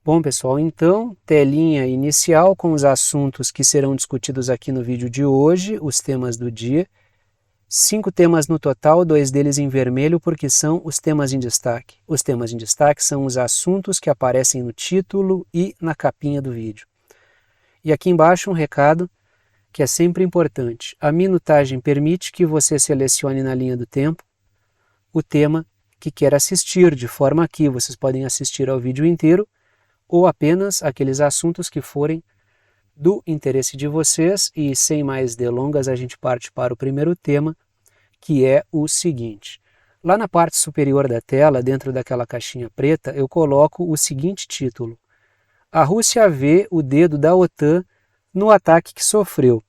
Bom, pessoal, então, telinha inicial com os assuntos que serão discutidos aqui no vídeo de hoje, os temas do dia. 5 temas no total, 2 deles em vermelho, porque são os temas em destaque. Os temas em destaque são os assuntos que aparecem no título e na capinha do vídeo. E aqui embaixo um recado que é sempre importante. A minutagem permite que você selecione na linha do tempo o tema que quer assistir, de forma que vocês podem assistir ao vídeo inteiro ou apenas aqueles assuntos que forem do interesse de vocês. E sem mais delongas, a gente parte para o primeiro tema, que é o seguinte. Lá na parte superior da tela, dentro daquela caixinha preta, eu coloco o seguinte título: A Rússia vê o dedo da OTAN no ataque que sofreu.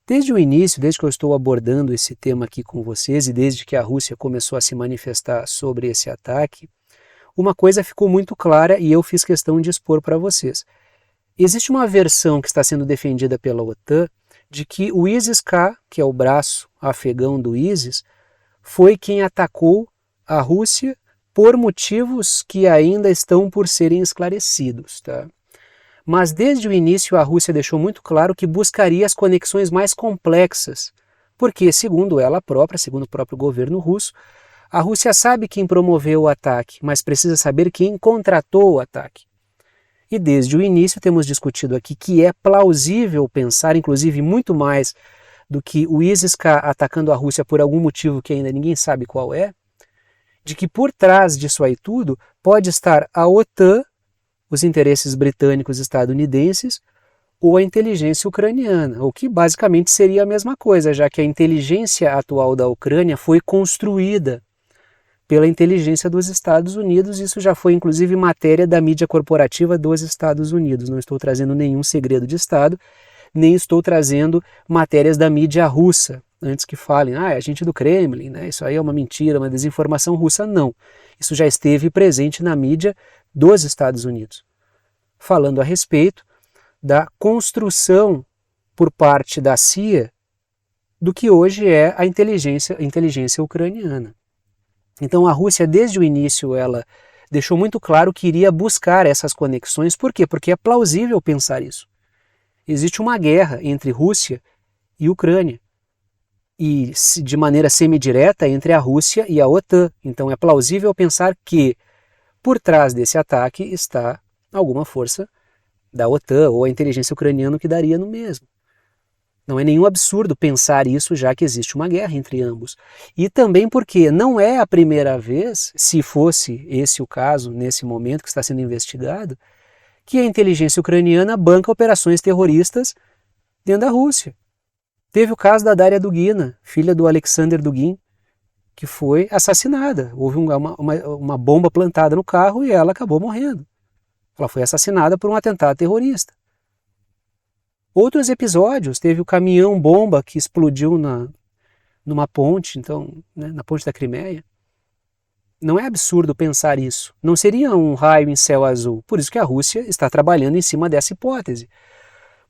Desde o início, desde que eu estou abordando esse tema aqui com vocês e desde que a Rússia começou a se manifestar sobre esse ataque, uma coisa ficou muito clara e eu fiz questão de expor para vocês. Existe uma versão que está sendo defendida pela OTAN de que o ISIS-K, que é o braço afegão do ISIS, foi quem atacou a Rússia por motivos que ainda estão por serem esclarecidos, tá? Mas desde o início a Rússia deixou muito claro que buscaria as conexões mais complexas, porque, segundo ela própria, segundo o próprio governo russo, a Rússia sabe quem promoveu o ataque, mas precisa saber quem contratou o ataque. E desde o início temos discutido aqui que é plausível pensar, inclusive muito mais do que o ISIS-K atacando a Rússia por algum motivo que ainda ninguém sabe qual é, de que por trás disso aí tudo pode estar a OTAN, os interesses britânicos e estadunidenses, ou a inteligência ucraniana, o que basicamente seria a mesma coisa, já que a inteligência atual da Ucrânia foi construída pela inteligência dos Estados Unidos. Isso já foi inclusive matéria da mídia corporativa dos Estados Unidos. Não estou trazendo nenhum segredo de Estado, nem estou trazendo matérias da mídia russa, antes que falem, é gente do Kremlin, né? Isso aí é uma mentira, uma desinformação russa. Não, isso já esteve presente na mídia dos Estados Unidos, falando a respeito da construção por parte da CIA do que hoje é a inteligência ucraniana. Então a Rússia, desde o início, ela deixou muito claro que iria buscar essas conexões. Por quê? Porque é plausível pensar isso. Existe uma guerra entre Rússia e Ucrânia, e de maneira semidireta entre a Rússia e a OTAN. Então é plausível pensar que por trás desse ataque está alguma força da OTAN ou a inteligência ucraniana, que daria no mesmo. Não é nenhum absurdo pensar isso, já que existe uma guerra entre ambos. E também porque não é a primeira vez, se fosse esse o caso, nesse momento que está sendo investigado, que a inteligência ucraniana banca operações terroristas dentro da Rússia. Teve o caso da Daria Dugina, filha do Alexander Dugin, que foi assassinada. Houve uma bomba plantada no carro e ela acabou morrendo. Ela foi assassinada por um atentado terrorista. Outros episódios, teve o caminhão-bomba que explodiu numa ponte, então, né, na ponte da Crimeia. Não é absurdo pensar isso. Não seria um raio em céu azul. Por isso que a Rússia está trabalhando em cima dessa hipótese.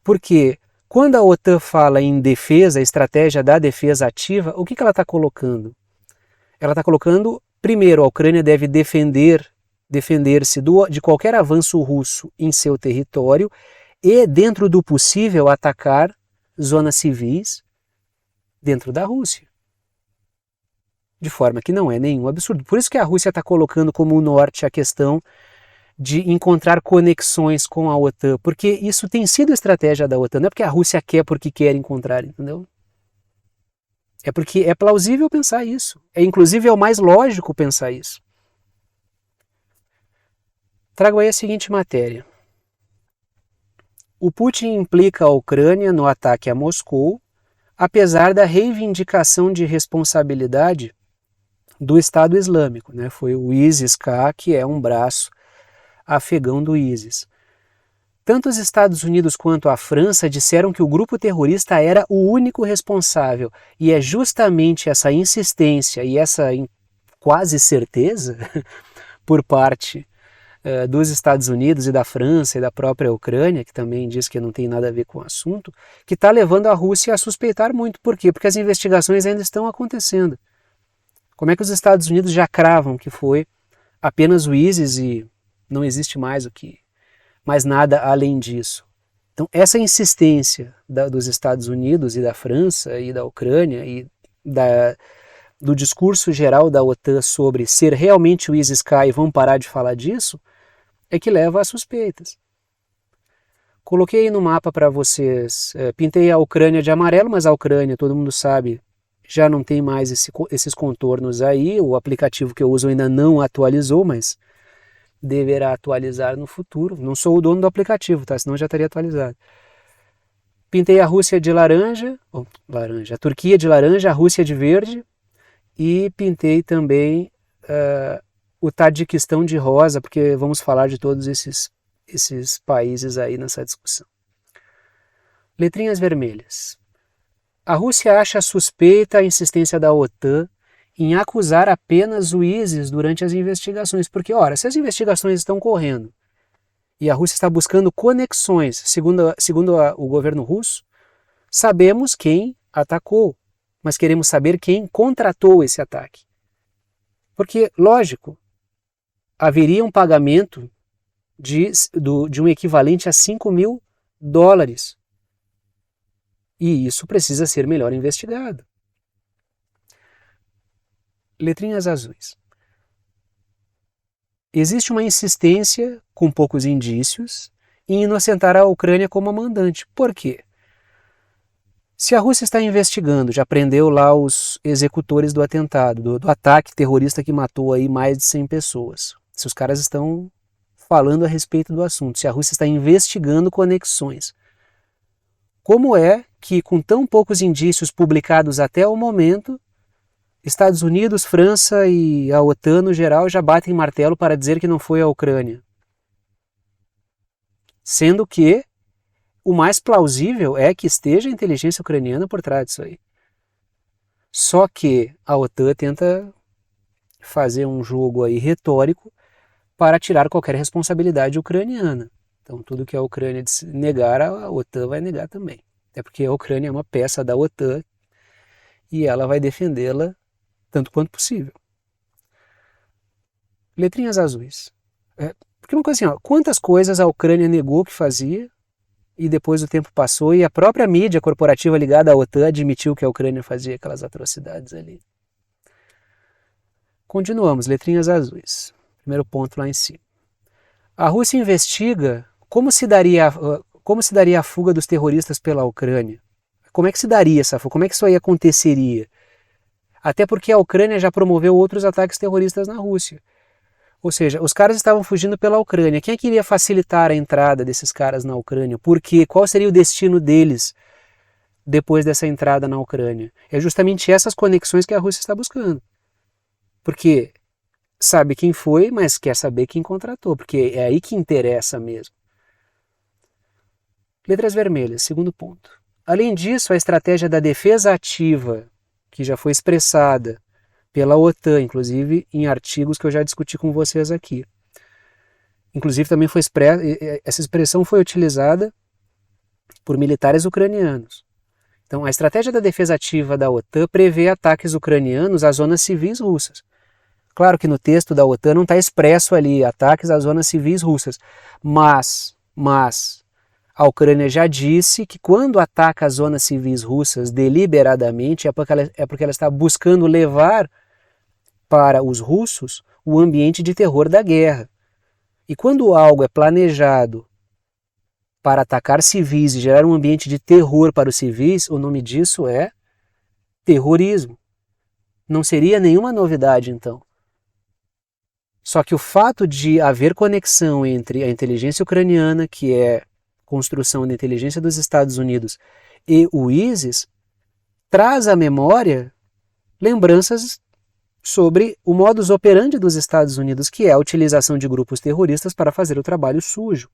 Porque quando a OTAN fala em defesa, estratégia da defesa ativa, o que ela está colocando? Ela está colocando, primeiro, a Ucrânia deve defender-se de qualquer avanço russo em seu território e, dentro do possível, atacar zonas civis dentro da Rússia. De forma que não é nenhum absurdo. Por isso que a Rússia está colocando como norte a questão de encontrar conexões com a OTAN, porque isso tem sido estratégia da OTAN. Não é porque a Rússia quer porque quer encontrar, entendeu? É porque é plausível pensar isso. Inclusive é o mais lógico pensar isso. Trago aí a seguinte matéria. O Putin implica a Ucrânia no ataque a Moscou, apesar da reivindicação de responsabilidade do Estado Islâmico, né? Foi o ISIS-K, que é um braço afegão do ISIS. Tanto os Estados Unidos quanto a França disseram que o grupo terrorista era o único responsável, e é justamente essa insistência e essa quase certeza por parte dos Estados Unidos e da França e da própria Ucrânia, que também diz que não tem nada a ver com o assunto, que está levando a Rússia a suspeitar muito. Por quê? Porque as investigações ainda estão acontecendo. Como é que os Estados Unidos já cravam que foi apenas o ISIS e não existe mais o que mas nada além disso. Então, essa insistência dos Estados Unidos e da França e da Ucrânia e do discurso geral da OTAN sobre ser realmente o Easy Sky e vão parar de falar disso, é que leva a suspeitas. Coloquei aí no mapa para vocês, pintei a Ucrânia de amarelo, mas a Ucrânia, todo mundo sabe, já não tem mais esses contornos aí, o aplicativo que eu uso ainda não atualizou, mas deverá atualizar no futuro. Não sou o dono do aplicativo, tá? Senão já estaria atualizado. Pintei a Rússia de laranja, a Turquia de laranja, a Rússia de verde, e pintei também o Tadiquistão de rosa, porque vamos falar de todos esses países aí nessa discussão. Letrinhas vermelhas. A Rússia acha suspeita a insistência da OTAN em acusar apenas o ISIS durante as investigações, porque, ora, se as investigações estão correndo e a Rússia está buscando conexões, segundo o governo russo, sabemos quem atacou, mas queremos saber quem contratou esse ataque. Porque, lógico, haveria um pagamento de um equivalente a $5.000. E isso precisa ser melhor investigado. Letrinhas azuis. Existe uma insistência, com poucos indícios, em inocentar a Ucrânia como mandante. Por quê? Se a Rússia está investigando, já prendeu lá os executores do atentado, do ataque terrorista que matou aí mais de 100 pessoas. Se os caras estão falando a respeito do assunto, se a Rússia está investigando conexões, como é que, com tão poucos indícios publicados até o momento, Estados Unidos, França e a OTAN no geral já batem martelo para dizer que não foi a Ucrânia? Sendo que o mais plausível é que esteja a inteligência ucraniana por trás disso aí. Só que a OTAN tenta fazer um jogo aí retórico para tirar qualquer responsabilidade ucraniana. Então tudo que a Ucrânia negar, a OTAN vai negar também. Até porque a Ucrânia é uma peça da OTAN e ela vai defendê-la tanto quanto possível. Letrinhas azuis. Porque uma coisa assim, quantas coisas a Ucrânia negou que fazia e depois o tempo passou e a própria mídia corporativa ligada à OTAN admitiu que a Ucrânia fazia aquelas atrocidades ali. Continuamos, letrinhas azuis. Primeiro ponto lá em cima. A Rússia investiga como se daria a fuga dos terroristas pela Ucrânia. Como é que se daria essa fuga? Como é que isso aí aconteceria? Até porque a Ucrânia já promoveu outros ataques terroristas na Rússia. Ou seja, os caras estavam fugindo pela Ucrânia. Quem é que iria facilitar a entrada desses caras na Ucrânia? Por quê? Qual seria o destino deles depois dessa entrada na Ucrânia? É justamente essas conexões que a Rússia está buscando. Porque sabe quem foi, mas quer saber quem contratou, porque é aí que interessa mesmo. Letras vermelhas, segundo ponto. Além disso, a estratégia da defesa ativa, que já foi expressada pela OTAN, inclusive em artigos que eu já discuti com vocês aqui. Inclusive também essa expressão foi utilizada por militares ucranianos. Então, a estratégia da defesa ativa da OTAN prevê ataques ucranianos às zonas civis russas. Claro que no texto da OTAN não está expresso ali ataques às zonas civis russas, mas a Ucrânia já disse que quando ataca as zonas civis russas deliberadamente é porque ela está buscando levar para os russos o ambiente de terror da guerra. E quando algo é planejado para atacar civis e gerar um ambiente de terror para os civis, o nome disso é terrorismo. Não seria nenhuma novidade, então. Só que o fato de haver conexão entre a inteligência ucraniana, que é construção da inteligência dos Estados Unidos, e o ISIS, traz à memória lembranças sobre o modus operandi dos Estados Unidos, que é a utilização de grupos terroristas para fazer o trabalho sujo.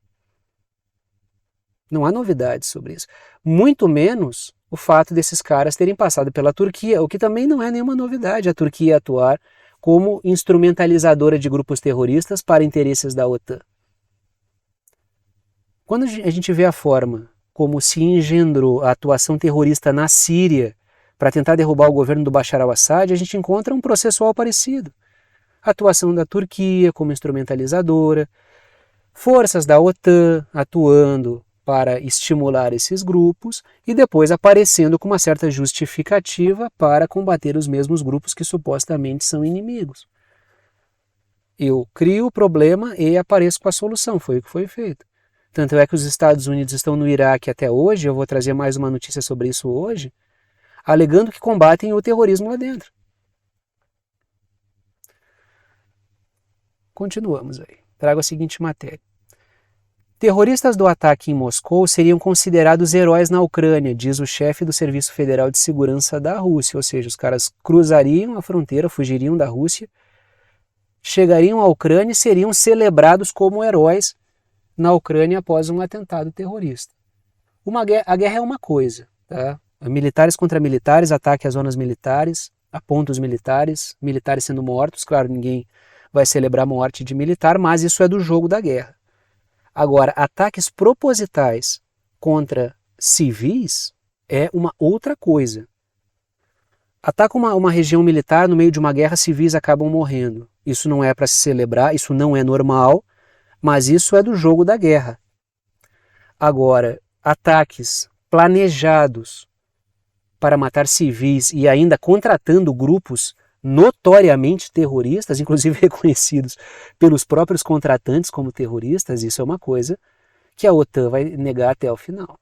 Não há novidades sobre isso. Muito menos o fato desses caras terem passado pela Turquia, o que também não é nenhuma novidade, a Turquia atuar como instrumentalizadora de grupos terroristas para interesses da OTAN. Quando a gente vê a forma como se engendrou a atuação terrorista na Síria para tentar derrubar o governo do Bashar al-Assad, a gente encontra um processual parecido. A atuação da Turquia como instrumentalizadora, Forças da OTAN atuando para estimular esses grupos e depois aparecendo com uma certa justificativa para combater os mesmos grupos que supostamente são inimigos. Eu crio o problema e apareço com a solução, foi o que foi feito. Tanto é que os Estados Unidos estão no Iraque até hoje, eu vou trazer mais uma notícia sobre isso hoje, alegando que combatem o terrorismo lá dentro. Continuamos aí. Trago a seguinte matéria. Terroristas do ataque em Moscou seriam considerados heróis na Ucrânia, diz o chefe do Serviço Federal de Segurança da Rússia, ou seja, os caras cruzariam a fronteira, fugiriam da Rússia, chegariam à Ucrânia e seriam celebrados como heróis na Ucrânia após um atentado terrorista. A guerra é uma coisa, tá? Militares contra militares, ataque às zonas militares, a pontos militares, militares sendo mortos, claro, ninguém vai celebrar a morte de militar, mas isso é do jogo da guerra. Agora, ataques propositais contra civis é uma outra coisa. Ataca uma região militar, no meio de uma guerra, civis acabam morrendo. Isso não é para se celebrar, isso não é normal, mas isso é do jogo da guerra. Agora, ataques planejados para matar civis e ainda contratando grupos notoriamente terroristas, inclusive reconhecidos pelos próprios contratantes como terroristas, isso é uma coisa que a OTAN vai negar até o final.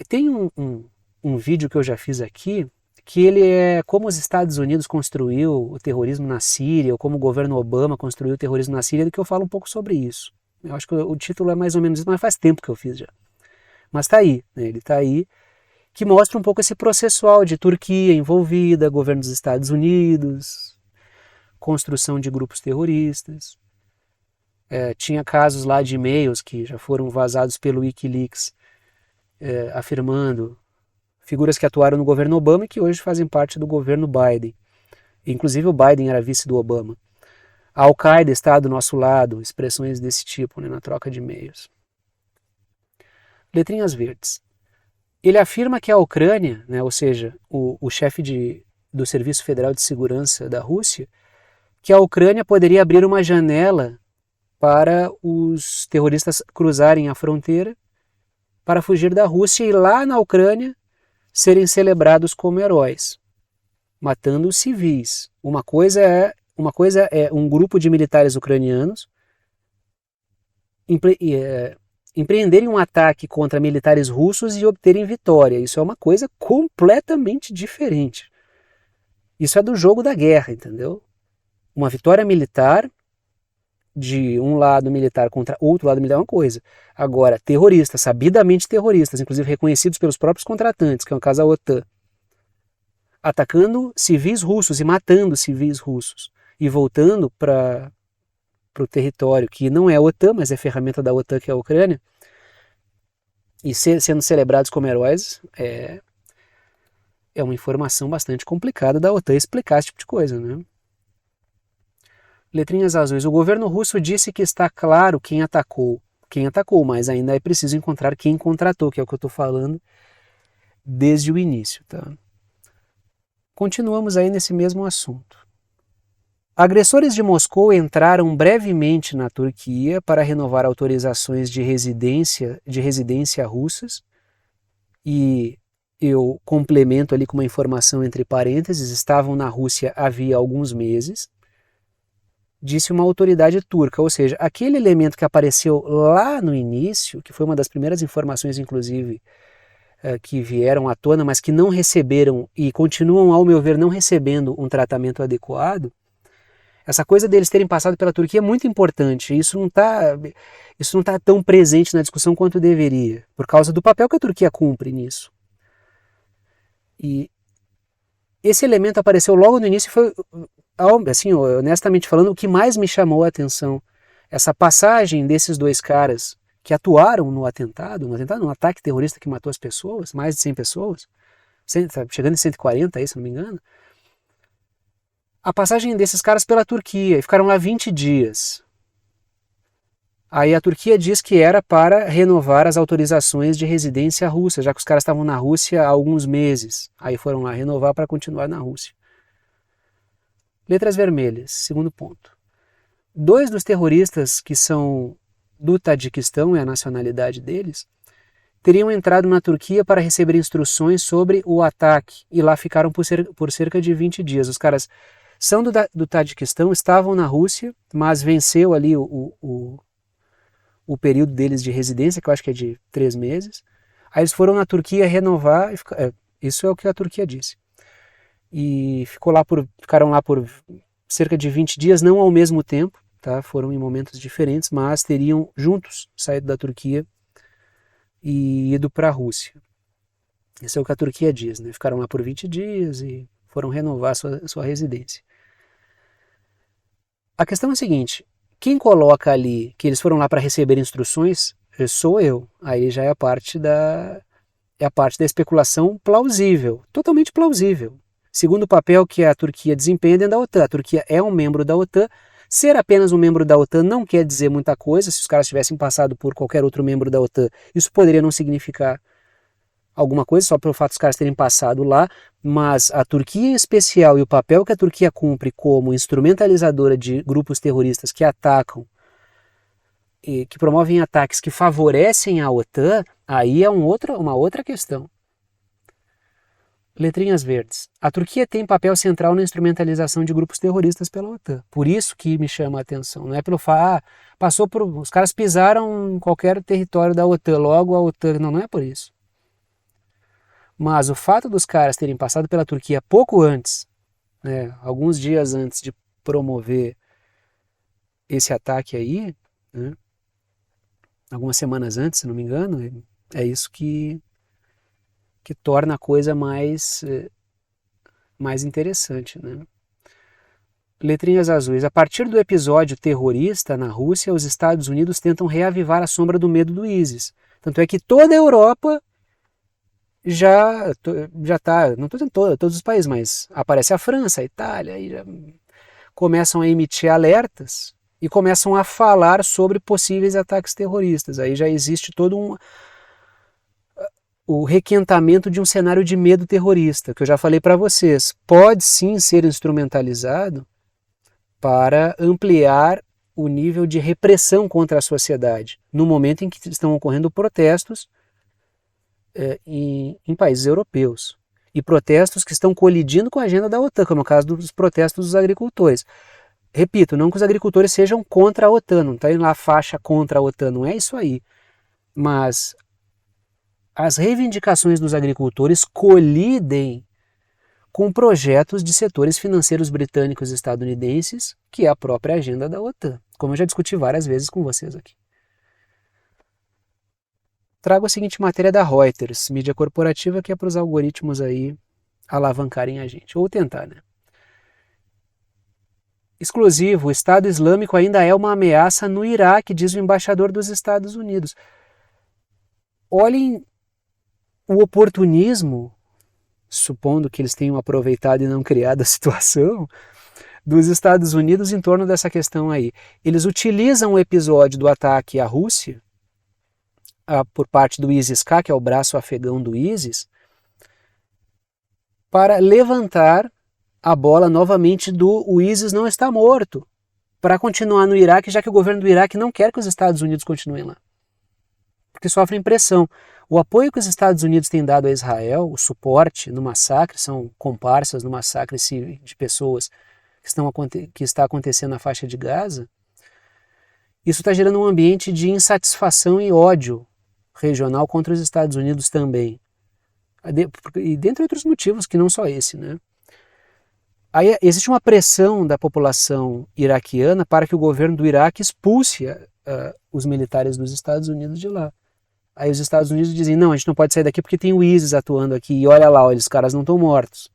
Tem um vídeo que eu já fiz aqui, que ele é como os Estados Unidos construiu o terrorismo na Síria, ou como o governo Obama construiu o terrorismo na Síria, que eu falo um pouco sobre isso. Eu acho que o título é mais ou menos isso, mas faz tempo que eu fiz já. Mas está aí, né? Ele está aí, que mostra um pouco esse processual de Turquia envolvida, governo dos Estados Unidos, construção de grupos terroristas. Tinha casos lá de e-mails que já foram vazados pelo Wikileaks, afirmando figuras que atuaram no governo Obama e que hoje fazem parte do governo Biden. Inclusive o Biden era vice do Obama. A Al-Qaeda está do nosso lado, expressões desse tipo, né, na troca de e-mails. Letrinhas verdes. Ele afirma que a Ucrânia, né, ou seja, o chefe do Serviço Federal de Segurança da Rússia, que a Ucrânia poderia abrir uma janela para os terroristas cruzarem a fronteira para fugir da Rússia e lá na Ucrânia serem celebrados como heróis, matando civis. Uma coisa é um grupo de militares ucranianos empreenderem um ataque contra militares russos e obterem vitória. Isso é uma coisa completamente diferente. Isso é do jogo da guerra, entendeu? Uma vitória militar de um lado militar contra outro lado militar é uma coisa. Agora, terroristas, sabidamente terroristas, inclusive reconhecidos pelos próprios contratantes, que é o caso da OTAN, atacando civis russos e matando civis russos e voltando para o território que não é a OTAN, mas é ferramenta da OTAN, que é a Ucrânia, e sendo celebrados como heróis, é uma informação bastante complicada da OTAN explicar esse tipo de coisa, né? Letrinhas azuis. O governo russo disse que está claro quem atacou, mas ainda é preciso encontrar quem contratou, que é o que eu estou falando desde o início, tá? Continuamos aí nesse mesmo assunto. Agressores de Moscou entraram brevemente na Turquia para renovar autorizações de residência russas, e eu complemento ali com uma informação entre parênteses, estavam na Rússia havia alguns meses, disse uma autoridade turca, ou seja, aquele elemento que apareceu lá no início, que foi uma das primeiras informações, inclusive, que vieram à tona, mas que não receberam e continuam, ao meu ver, não recebendo um tratamento adequado, essa coisa deles terem passado pela Turquia é muito importante. Isso não tá tão presente na discussão quanto deveria, por causa do papel que a Turquia cumpre nisso. E esse elemento apareceu logo no início e foi, assim, honestamente falando, o que mais me chamou a atenção. Essa passagem desses dois caras que atuaram no um ataque terrorista que matou as pessoas, mais de 100 pessoas, chegando em 140 aí, se não me engano. A passagem desses caras pela Turquia, e ficaram lá 20 dias. Aí a Turquia diz que era para renovar as autorizações de residência russa, já que os caras estavam na Rússia há alguns meses. Aí foram lá renovar para continuar na Rússia. Letras vermelhas, segundo ponto. 2 dos terroristas que são do Tajiquistão, é a nacionalidade deles, teriam entrado na Turquia para receber instruções sobre o ataque e lá ficaram por cerca de 20 dias. Os caras são do Tajiquistão, estavam na Rússia, mas venceu ali o período deles de residência, que eu acho que é de 3 meses. Aí eles foram na Turquia renovar, isso é o que a Turquia disse. E ficaram lá por cerca de 20 dias, não ao mesmo tempo, tá? Foram em momentos diferentes, mas teriam juntos saído da Turquia e ido para a Rússia. Isso é o que a Turquia diz, né? Ficaram lá por 20 dias e foram renovar sua residência. A questão é a seguinte, quem coloca ali que eles foram lá para receber instruções sou eu. Aí já é a parte da especulação plausível, totalmente plausível. Segundo o papel que a Turquia desempenha dentro da OTAN. A Turquia é um membro da OTAN. Ser apenas um membro da OTAN não quer dizer muita coisa. Se os caras tivessem passado por qualquer outro membro da OTAN, isso poderia não significar alguma coisa, só pelo fato dos caras terem passado lá. Mas a Turquia em especial e o papel que a Turquia cumpre como instrumentalizadora de grupos terroristas que atacam, e que promovem ataques que favorecem a OTAN, aí é uma outra questão. Letrinhas verdes. A Turquia tem papel central na instrumentalização de grupos terroristas pela OTAN. Por isso que me chama a atenção. Não é pelo fato, os caras pisaram em qualquer território da OTAN, logo a OTAN. Não é por isso. Mas o fato dos caras terem passado pela Turquia pouco antes, né, alguns dias antes de promover esse ataque aí, né, algumas semanas antes, se não me engano, é isso que torna a coisa mais interessante, né? Letrinhas azuis. A partir do episódio terrorista na Rússia, os Estados Unidos tentam reavivar a sombra do medo do ISIS. Tanto é que toda a Europa já está, não estou dizendo todos os países, mas aparece a França, a Itália, e já começam a emitir alertas e começam a falar sobre possíveis ataques terroristas. Aí já existe todo o requentamento de um cenário de medo terrorista, que eu já falei para vocês. Pode sim ser instrumentalizado para ampliar o nível de repressão contra a sociedade, no momento em que estão ocorrendo protestos em países europeus. E protestos que estão colidindo com a agenda da OTAN, como é o caso dos protestos dos agricultores. Repito, não que os agricultores sejam contra a OTAN, não tem lá faixa contra a OTAN, não é isso aí. Mas as reivindicações dos agricultores colidem com projetos de setores financeiros britânicos e estadunidenses, que é a própria agenda da OTAN, como eu já discuti várias vezes com vocês aqui. Trago a seguinte matéria da Reuters, mídia corporativa, que é para os algoritmos aí alavancarem a gente, ou tentar, né? Exclusivo, o Estado Islâmico ainda é uma ameaça no Iraque, diz o embaixador dos Estados Unidos. Olhem o oportunismo, supondo que eles tenham aproveitado e não criado a situação, dos Estados Unidos em torno dessa questão aí. Eles utilizam o episódio do ataque à Rússia, por parte do ISIS-K, que é o braço afegão do ISIS, para levantar a bola novamente o ISIS não está morto, para continuar no Iraque, já que o governo do Iraque não quer que os Estados Unidos continuem lá, porque sofrem pressão. O apoio que os Estados Unidos têm dado a Israel, o suporte no massacre, são comparsas no massacre de pessoas que está acontecendo na faixa de Gaza, isso está gerando um ambiente de insatisfação e ódio regional contra os Estados Unidos também. E dentre outros motivos, que não só esse, né? Aí existe uma pressão da população iraquiana para que o governo do Iraque expulse os militares dos Estados Unidos de lá. Aí os Estados Unidos dizem, não, a gente não pode sair daqui porque tem o ISIS atuando aqui, e olha lá, os caras não estão mortos.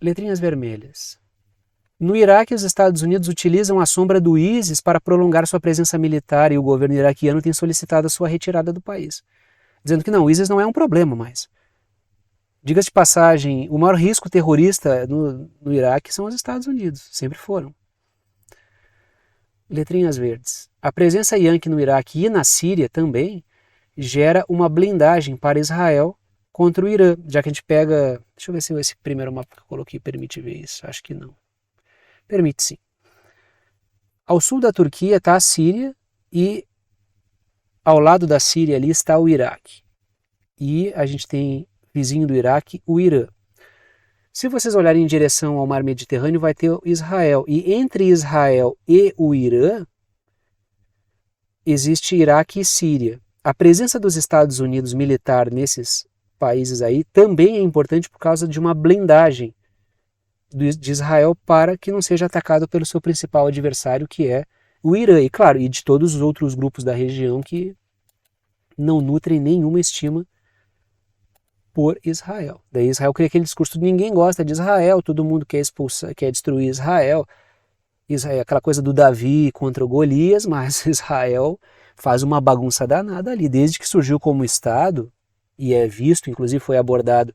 Letrinhas vermelhas. No Iraque, os Estados Unidos utilizam a sombra do ISIS para prolongar sua presença militar e o governo iraquiano tem solicitado a sua retirada do país, dizendo que não, o ISIS não é um problema mais. Diga-se de passagem, o maior risco terrorista no Iraque são os Estados Unidos, sempre foram. Letrinhas verdes. A presença Yankee no Iraque e na Síria também gera uma blindagem para Israel contra o Irã, já que a gente pega... Deixa eu ver se esse primeiro mapa que eu coloquei permite ver isso, acho que não. Permite sim. Ao sul da Turquia está a Síria e ao lado da Síria ali está o Iraque. E a gente tem vizinho do Iraque, o Irã. Se vocês olharem em direção ao mar Mediterrâneo, vai ter Israel. E entre Israel e o Irã, existe Iraque e Síria. A presença dos Estados Unidos militar nesses países aí também é importante por causa de uma blindagem de Israel para que não seja atacado pelo seu principal adversário, que é o Irã. E claro, e de todos os outros grupos da região que não nutrem nenhuma estima por Israel. Daí Israel cria aquele discurso de ninguém gosta de Israel, todo mundo quer expulsar, quer destruir Israel. Israel, aquela coisa do Davi contra o Golias, mas Israel faz uma bagunça danada ali, desde que surgiu como Estado, e é visto, inclusive foi abordado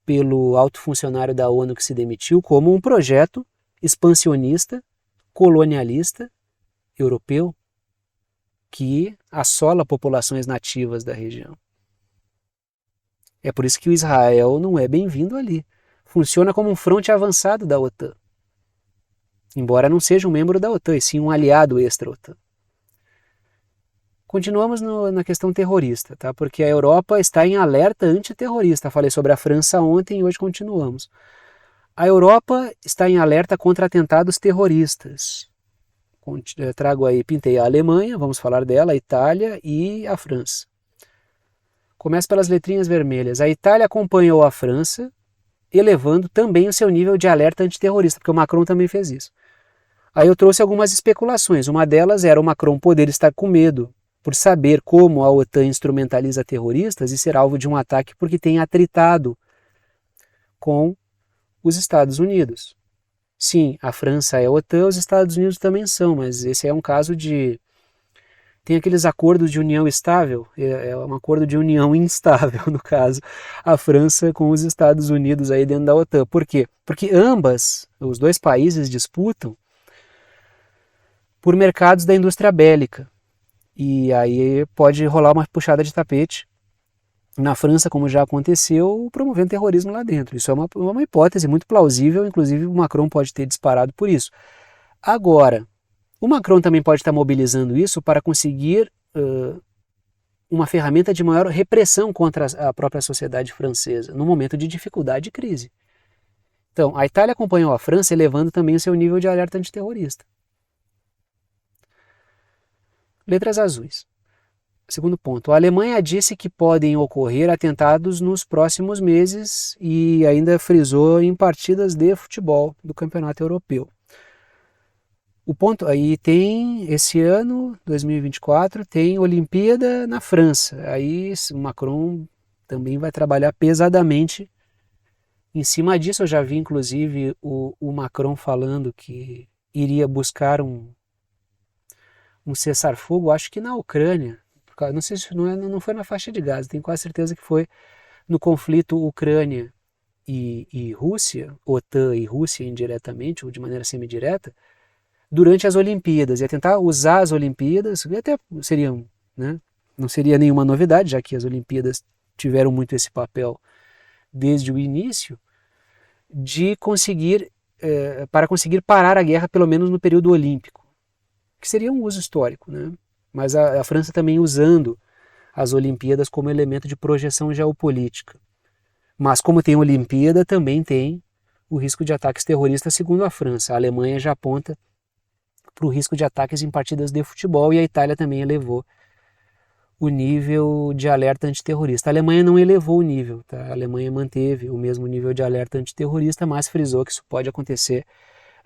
pelo alto funcionário da ONU que se demitiu, como um projeto expansionista, colonialista, europeu, que assola populações nativas da região. É por isso que o Israel não é bem-vindo ali. Funciona como um fronte avançado da OTAN. Embora não seja um membro da OTAN, e sim um aliado extra-OTAN. Continuamos na questão terrorista, tá? Porque a Europa está em alerta antiterrorista. Falei sobre a França ontem e hoje continuamos. A Europa está em alerta contra atentados terroristas. Trago aí, pintei a Alemanha, vamos falar dela, a Itália e a França. Começo pelas letrinhas vermelhas. A Itália acompanhou a França, elevando também o seu nível de alerta antiterrorista, porque o Macron também fez isso. Aí eu trouxe algumas especulações. Uma delas era o Macron poder estar com medo por saber como a OTAN instrumentaliza terroristas e ser alvo de um ataque porque tem atritado com os Estados Unidos. Sim, a França é a OTAN, os Estados Unidos também são, mas esse é um caso de... Tem aqueles acordos de união estável, é um acordo de união instável, no caso, a França com os Estados Unidos aí dentro da OTAN. Por quê? Porque os dois países disputam por mercados da indústria bélica. E aí pode rolar uma puxada de tapete na França, como já aconteceu, promovendo terrorismo lá dentro. Isso é uma hipótese muito plausível, inclusive o Macron pode ter disparado por isso. Agora, o Macron também pode estar mobilizando isso para conseguir uma ferramenta de maior repressão contra a própria sociedade francesa, no momento de dificuldade e crise. Então, a Itália acompanhou a França, elevando também o seu nível de alerta antiterrorista. Letras azuis. Segundo ponto, a Alemanha disse que podem ocorrer atentados nos próximos meses e ainda frisou em partidas de futebol do Campeonato Europeu. O ponto aí tem, esse ano, 2024, tem Olimpíada na França. Aí o Macron também vai trabalhar pesadamente em cima disso. Eu já vi, inclusive, o Macron falando que iria buscar um cessar-fogo, acho que na Ucrânia. Não sei se não foi na faixa de Gaza, tenho quase certeza que foi no conflito Ucrânia e Rússia, OTAN e Rússia indiretamente, ou de maneira semidireta, durante as Olimpíadas. Ia tentar usar as Olimpíadas, e até seriam, né, não seria nenhuma novidade, já que as Olimpíadas tiveram muito esse papel desde o início, para conseguir parar a guerra, pelo menos no período olímpico, que seria um uso histórico, né? Mas a França também usando as Olimpíadas como elemento de projeção geopolítica. Mas como tem Olimpíada, também tem o risco de ataques terroristas, segundo a França. A Alemanha já aponta para o risco de ataques em partidas de futebol e a Itália também elevou o nível de alerta antiterrorista. A Alemanha não elevou o nível, tá? A Alemanha manteve o mesmo nível de alerta antiterrorista, mas frisou que isso pode acontecer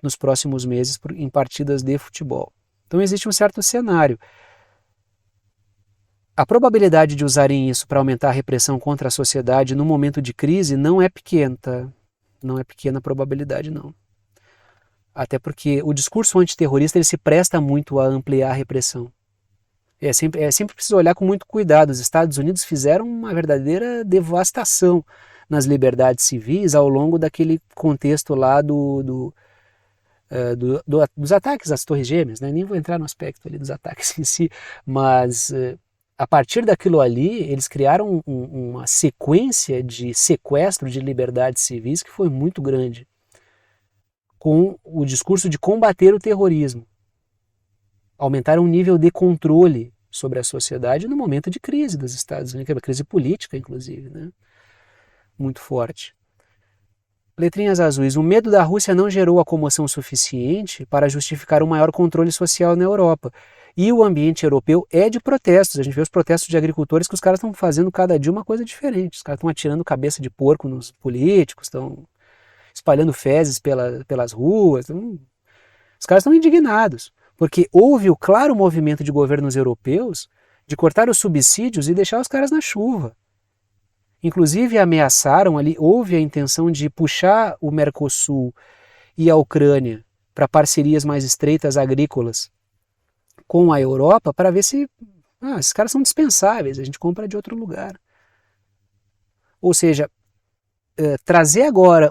nos próximos meses em partidas de futebol. Então existe um certo cenário. A probabilidade de usarem isso para aumentar a repressão contra a sociedade no momento de crise não é pequena, tá? Não é pequena a probabilidade, não. Até porque o discurso antiterrorista ele se presta muito a ampliar a repressão. É sempre preciso olhar com muito cuidado. Os Estados Unidos fizeram uma verdadeira devastação nas liberdades civis ao longo daquele contexto lá dos ataques às Torres Gêmeas, né? Nem vou entrar no aspecto ali dos ataques em si, mas a partir daquilo ali, eles criaram uma sequência de sequestro de liberdades civis que foi muito grande. com o discurso de combater o terrorismo. Aumentaram o nível de controle sobre a sociedade no momento de crise dos Estados Unidos, que é uma crise política, inclusive, né? Muito forte. Letrinhas azuis. O medo da Rússia não gerou a comoção suficiente para justificar um maior controle social na Europa. E o ambiente europeu é de protestos. A gente vê os protestos de agricultores que os caras estão fazendo cada dia uma coisa diferente. Os caras estão atirando cabeça de porco nos políticos, estão espalhando fezes pelas ruas. Os caras estão indignados, porque houve o claro movimento de governos europeus de cortar os subsídios e deixar os caras na chuva. Inclusive ameaçaram ali, houve a intenção de puxar o Mercosul e a Ucrânia para parcerias mais estreitas agrícolas com a Europa para ver se esses caras são dispensáveis, a gente compra de outro lugar. Ou seja, trazer agora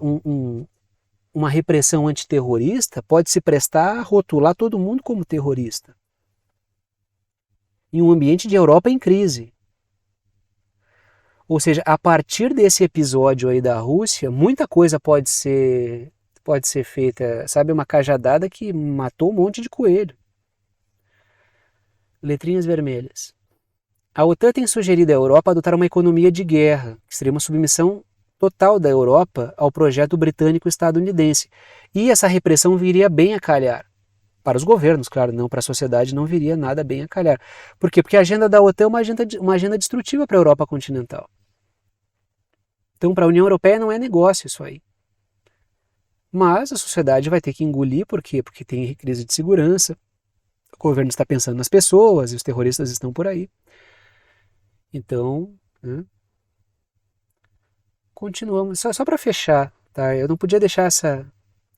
uma repressão antiterrorista pode se prestar a rotular todo mundo como terrorista. Em um ambiente de Europa em crise. Ou seja, a partir desse episódio aí da Rússia, muita coisa pode ser feita, sabe, uma cajadada que matou um monte de coelho. Letrinhas vermelhas. A OTAN tem sugerido à Europa adotar uma economia de guerra, que seria uma submissão total da Europa ao projeto britânico-estadunidense. E essa repressão viria bem a calhar. Para os governos, claro, não para a sociedade, não viria nada bem a calhar. Por quê? Porque a agenda da OTAN é uma agenda destrutiva para a Europa continental. Então, para a União Europeia não é negócio isso aí. Mas a sociedade vai ter que engolir, por quê? Porque tem crise de segurança, o governo está pensando nas pessoas e os terroristas estão por aí. Então, continuamos. Só para fechar, tá? Eu não podia deixar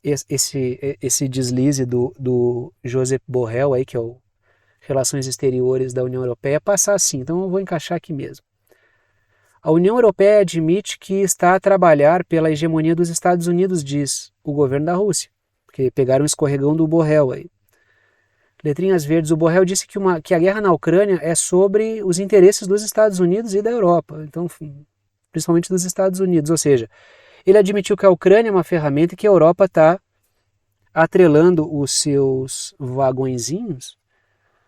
esse deslize do Josep Borrell, aí, que é o Relações Exteriores da União Europeia, passar assim. Então eu vou encaixar aqui mesmo. A União Europeia admite que está a trabalhar pela hegemonia dos Estados Unidos, diz o governo da Rússia, porque pegaram o escorregão do Borrell aí. Letrinhas verdes, o Borrell disse que a guerra na Ucrânia é sobre os interesses dos Estados Unidos e da Europa, então, principalmente dos Estados Unidos, ou seja, ele admitiu que a Ucrânia é uma ferramenta e que a Europa está atrelando os seus vagõezinhos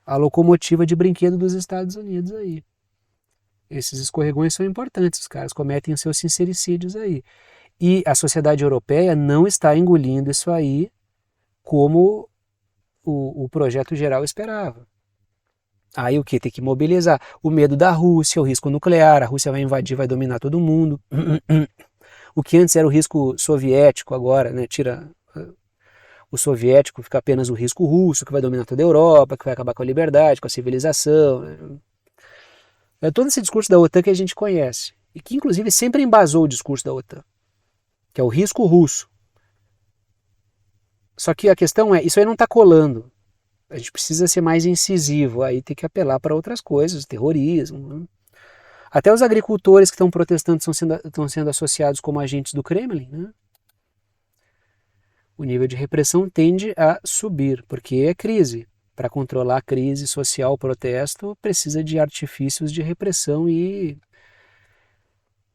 à locomotiva de brinquedo dos Estados Unidos aí. Esses escorregões são importantes, os caras cometem os seus sincericídios aí. E a sociedade europeia não está engolindo isso aí como o projeto geral esperava. Aí o que? Tem que mobilizar o medo da Rússia, o risco nuclear, a Rússia vai invadir, vai dominar todo mundo. O que antes era o risco soviético, agora, né, tira o soviético, fica apenas o risco russo, que vai dominar toda a Europa, que vai acabar com a liberdade, com a civilização, né? É todo esse discurso da OTAN que a gente conhece, e que inclusive sempre embasou o discurso da OTAN, que é o risco russo. Só que a questão é, isso aí não está colando. A gente precisa ser mais incisivo, aí tem que apelar para outras coisas, terrorismo. Né? Até os agricultores que estão protestando estão sendo associados como agentes do Kremlin. Né? O nível de repressão tende a subir, porque é crise. Para controlar a crise social, o protesto, precisa de artifícios de repressão e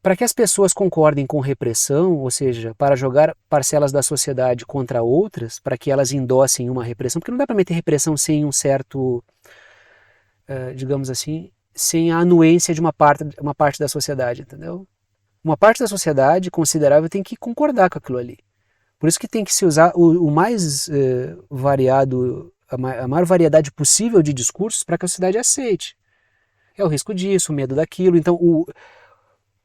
para que as pessoas concordem com repressão, ou seja, para jogar parcelas da sociedade contra outras, para que elas endossem uma repressão, porque não dá para meter repressão sem um certo, digamos assim, sem a anuência de uma parte da sociedade, entendeu? Uma parte da sociedade considerável tem que concordar com aquilo ali. Por isso que tem que se usar o mais variado, a maior variedade possível de discursos para que a sociedade aceite. É o risco disso, o medo daquilo. Então,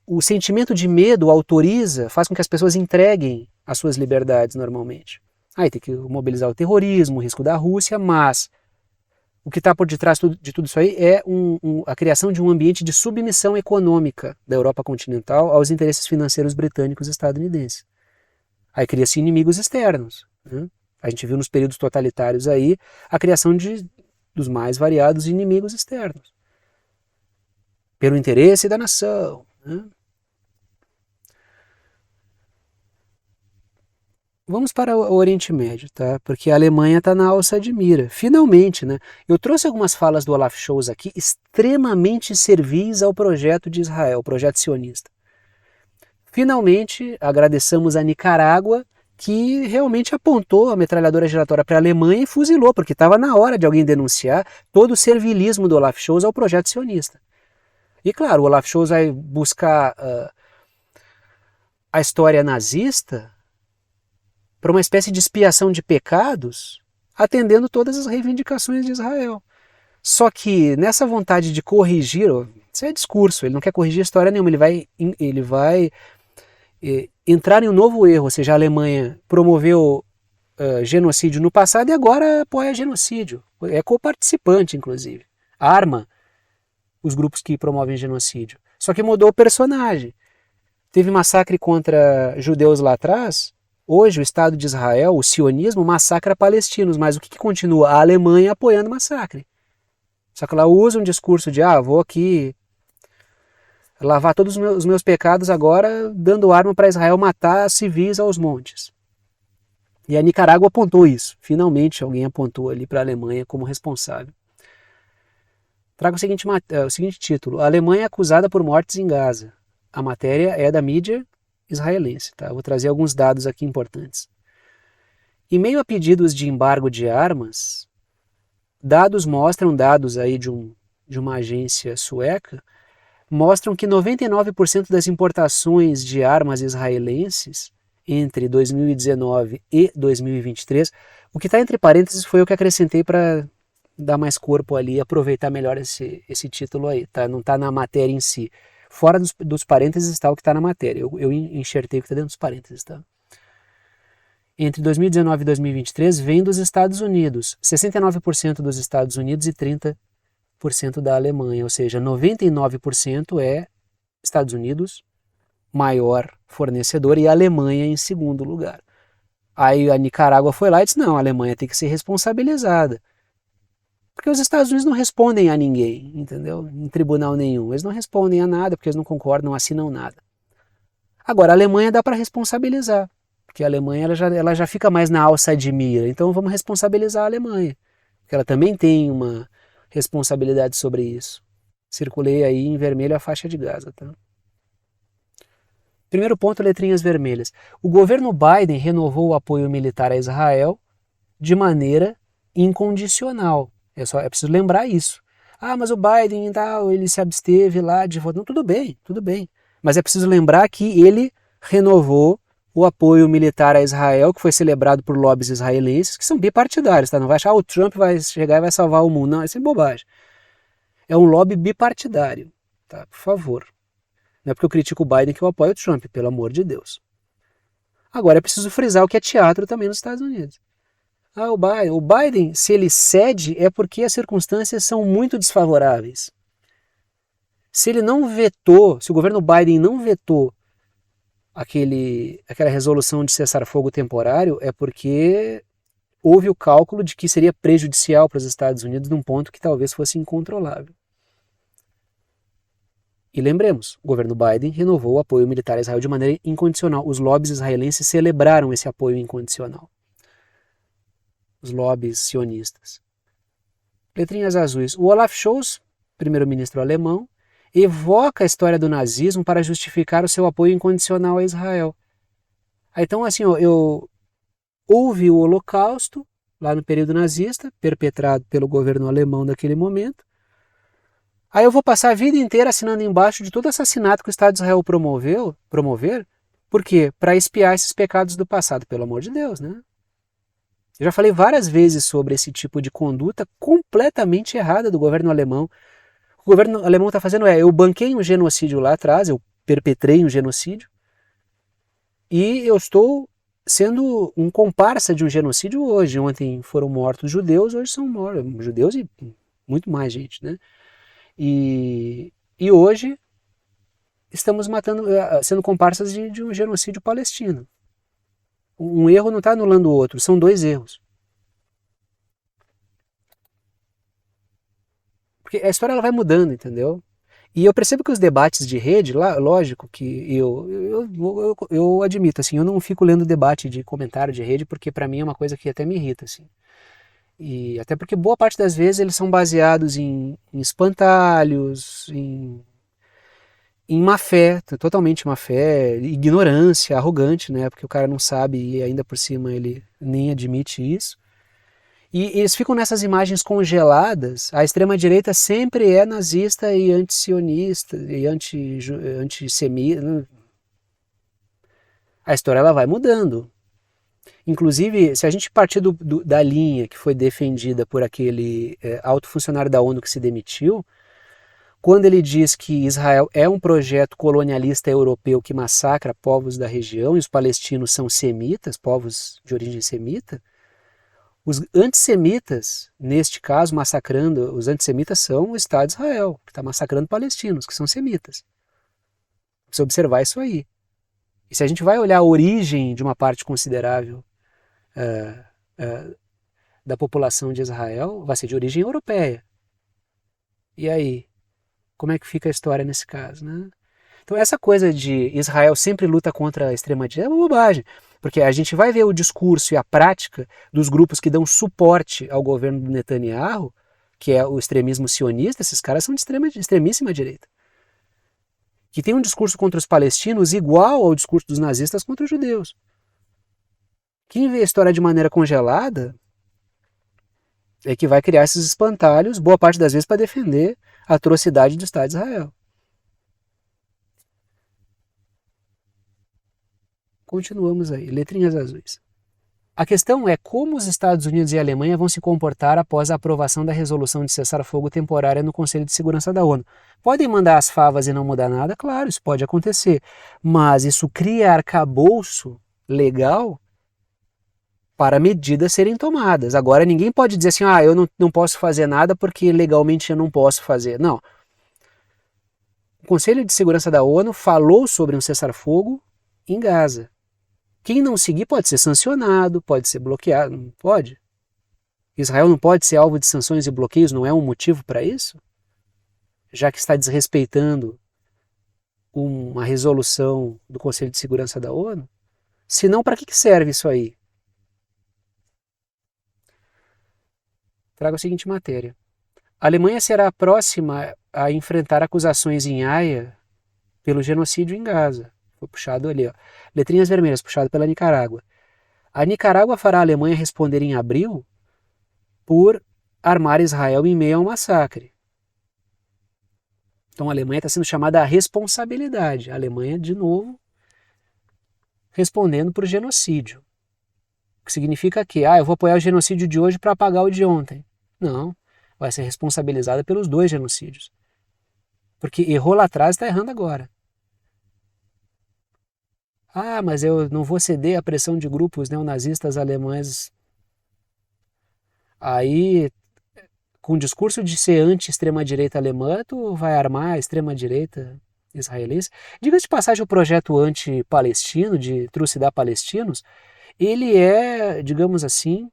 o sentimento de medo autoriza, faz com que as pessoas entreguem as suas liberdades normalmente. Aí tem que mobilizar o terrorismo, o risco da Rússia, mas o que está por detrás de tudo isso aí é a criação de um ambiente de submissão econômica da Europa continental aos interesses financeiros britânicos e estadunidenses. Aí cria-se inimigos externos. Né? A gente viu nos períodos totalitários aí a criação dos mais variados inimigos externos. Pelo interesse da nação. Né? Vamos para o Oriente Médio, tá? Porque a Alemanha está na alça de mira. Finalmente, né? Eu trouxe algumas falas do Olaf Scholz aqui extremamente servis ao projeto de Israel, o projeto sionista. Finalmente, agradeçamos a Nicarágua, que realmente apontou a metralhadora giratória para a Alemanha e fuzilou, porque estava na hora de alguém denunciar todo o servilismo do Olaf Scholz ao projeto sionista. E claro, o Olaf Scholz vai buscar a história nazista para uma espécie de expiação de pecados, atendendo todas as reivindicações de Israel. Só que nessa vontade de corrigir, isso é discurso, ele não quer corrigir a história nenhuma, ele vai entrar em um novo erro, ou seja, a Alemanha promoveu genocídio no passado e agora apoia genocídio, é coparticipante inclusive, arma os grupos que promovem genocídio. Só que mudou o personagem. Teve massacre contra judeus lá atrás, hoje o Estado de Israel, o sionismo, massacra palestinos, mas o que continua? A Alemanha apoiando o massacre. Só que ela usa um discurso de, vou aqui lavar todos os meus pecados agora, dando arma para Israel matar civis aos montes. E a Nicarágua apontou isso. Finalmente alguém apontou ali para a Alemanha como responsável. Trago o seguinte título: A Alemanha é acusada por mortes em Gaza. A matéria é da mídia israelense. Tá? Vou trazer alguns dados aqui importantes. Em meio a pedidos de embargo de armas, dados aí de uma agência sueca, mostram que 99% das importações de armas israelenses entre 2019 e 2023, o que está entre parênteses foi o que acrescentei para dar mais corpo ali, aproveitar melhor esse título aí, tá? Não está na matéria em si. Fora dos parênteses está o que está na matéria, eu enxertei o que está dentro dos parênteses, tá? Entre 2019 e 2023 vem dos Estados Unidos, 69% dos Estados Unidos e 30% da Alemanha, ou seja, 99% é Estados Unidos, maior fornecedor, e a Alemanha em segundo lugar. Aí a Nicarágua foi lá e disse, não, a Alemanha tem que ser responsabilizada. Porque os Estados Unidos não respondem a ninguém, entendeu? Em tribunal nenhum. Eles não respondem a nada, porque eles não concordam, não assinam nada. Agora, a Alemanha dá para responsabilizar, porque a Alemanha ela já fica mais na alça de mira, então vamos responsabilizar a Alemanha, porque ela também tem uma responsabilidade sobre isso. Circulei aí em vermelho a faixa de Gaza, tá? Primeiro ponto, letrinhas vermelhas. O governo Biden renovou o apoio militar a Israel de maneira incondicional. É preciso lembrar isso. Mas o Biden ele se absteve lá de votar. Não, tudo bem. Mas é preciso lembrar que ele renovou o apoio militar a Israel, que foi celebrado por lobbies israelenses, que são bipartidários, tá? Não vai achar o Trump vai chegar e vai salvar o mundo. Não, isso é bobagem. É um lobby bipartidário, tá? Por favor. Não é porque eu critico o Biden que eu apoio o Trump, pelo amor de Deus. Agora é preciso frisar o que é teatro também nos Estados Unidos. O Biden, se ele cede, é porque as circunstâncias são muito desfavoráveis. Se ele não vetou, se o governo Biden não vetou aquela resolução de cessar-fogo temporário, é porque houve o cálculo de que seria prejudicial para os Estados Unidos num ponto que talvez fosse incontrolável. E lembremos, o governo Biden renovou o apoio militar a Israel de maneira incondicional. Os lobbies israelenses celebraram esse apoio incondicional. Os lobbies sionistas. Letrinhas azuis. O Olaf Scholz, primeiro-ministro alemão, evoca a história do nazismo para justificar o seu apoio incondicional a Israel. Então, assim, houve o Holocausto, lá no período nazista, perpetrado pelo governo alemão naquele momento. Aí eu vou passar a vida inteira assinando embaixo de todo assassinato que o Estado de Israel promover, por quê? Para expiar esses pecados do passado, pelo amor de Deus, né? Eu já falei várias vezes sobre esse tipo de conduta completamente errada do governo alemão. O governo alemão está fazendo eu banquei um genocídio lá atrás, eu perpetrei um genocídio, e eu estou sendo um comparsa de um genocídio hoje. Ontem foram mortos judeus, hoje são mortos judeus e muito mais gente, né? E hoje estamos sendo comparsas de um genocídio palestino. Um erro não está anulando o outro, são dois erros. Porque a história ela vai mudando, entendeu? E eu percebo que os debates de rede, lógico que eu admito, assim, eu não fico lendo debate de comentário de rede, porque para mim é uma coisa que até me irrita, assim. E até porque boa parte das vezes eles são baseados em espantalhos, em má fé, totalmente má fé, ignorância, arrogante, né? Porque o cara não sabe e ainda por cima ele nem admite isso. E eles ficam nessas imagens congeladas. A extrema-direita sempre é nazista e anti-sionista e antissemita. A história ela vai mudando. Inclusive, se a gente partir da linha que foi defendida por aquele alto funcionário da ONU que se demitiu, quando ele diz que Israel é um projeto colonialista europeu que massacra povos da região e os palestinos são semitas, povos de origem semita, os antissemitas, neste caso, massacrando, os antissemitas são o Estado de Israel, que está massacrando palestinos, que são semitas. Precisa observar isso aí. E se a gente vai olhar a origem de uma parte considerável da população de Israel, vai ser de origem europeia. E aí? Como é que fica a história nesse caso, né? Então essa coisa de Israel sempre luta contra a extrema-direita é uma bobagem, porque a gente vai ver o discurso e a prática dos grupos que dão suporte ao governo do Netanyahu, que é o extremismo sionista, esses caras são de extremíssima direita, que tem um discurso contra os palestinos igual ao discurso dos nazistas contra os judeus. Quem vê a história de maneira congelada é que vai criar esses espantalhos, boa parte das vezes para defender a atrocidade do Estado de Israel. Continuamos aí, letrinhas azuis. A questão é como os Estados Unidos e a Alemanha vão se comportar após a aprovação da resolução de cessar-fogo temporária no Conselho de Segurança da ONU. Podem mandar as favas e não mudar nada? Claro, isso pode acontecer. Mas isso cria arcabouço legal para medidas serem tomadas. Agora, ninguém pode dizer assim, eu não posso fazer nada porque legalmente eu não posso fazer. Não. O Conselho de Segurança da ONU falou sobre um cessar-fogo em Gaza. Quem não seguir pode ser sancionado, pode ser bloqueado, não pode? Israel não pode ser alvo de sanções e bloqueios, não é um motivo para isso? Já que está desrespeitando uma resolução do Conselho de Segurança da ONU? Se não, para que serve isso aí? Trago a seguinte matéria. A Alemanha será a próxima a enfrentar acusações em Haia pelo genocídio em Gaza. Foi puxado ali, ó. Letrinhas vermelhas, puxado pela Nicarágua. A Nicarágua fará a Alemanha responder em abril por armar Israel em meio ao massacre. Então a Alemanha está sendo chamada à responsabilidade. A Alemanha, de novo, respondendo por genocídio. O que significa que, eu vou apoiar o genocídio de hoje para apagar o de ontem. Não, vai ser responsabilizada pelos dois genocídios. Porque errou lá atrás e está errando agora. Mas eu não vou ceder à pressão de grupos neonazistas alemães. Aí, com o discurso de ser anti-extrema-direita alemã, tu vai armar a extrema-direita israelense. Diga-se de passagem, o projeto anti-palestino, de trucidar palestinos, ele é, digamos assim,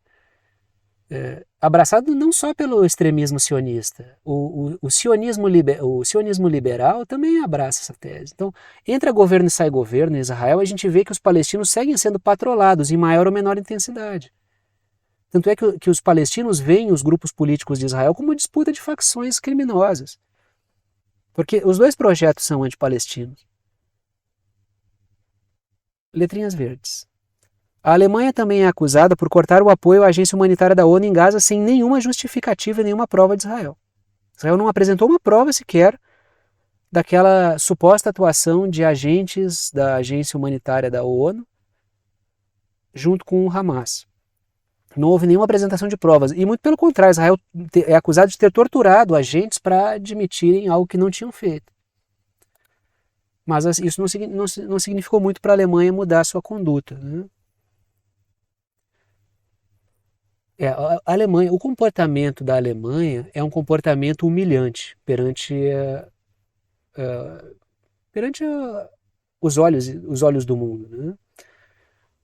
abraçado não só pelo extremismo sionista. O sionismo liberal também abraça essa tese. Então, entra governo e sai governo em Israel, a gente vê que os palestinos seguem sendo patrolados em maior ou menor intensidade. Tanto é que os palestinos veem os grupos políticos de Israel como disputa de facções criminosas. Porque os dois projetos são antipalestinos. Letrinhas verdes. A Alemanha também é acusada por cortar o apoio à agência humanitária da ONU em Gaza sem nenhuma justificativa e nenhuma prova de Israel. Israel não apresentou uma prova sequer daquela suposta atuação de agentes da agência humanitária da ONU junto com o Hamas. Não houve nenhuma apresentação de provas. E muito pelo contrário, Israel é acusado de ter torturado agentes para admitirem algo que não tinham feito. Mas isso não significou muito para a Alemanha mudar a sua conduta, né? A Alemanha, o comportamento da Alemanha é um comportamento humilhante perante os olhos do mundo, né?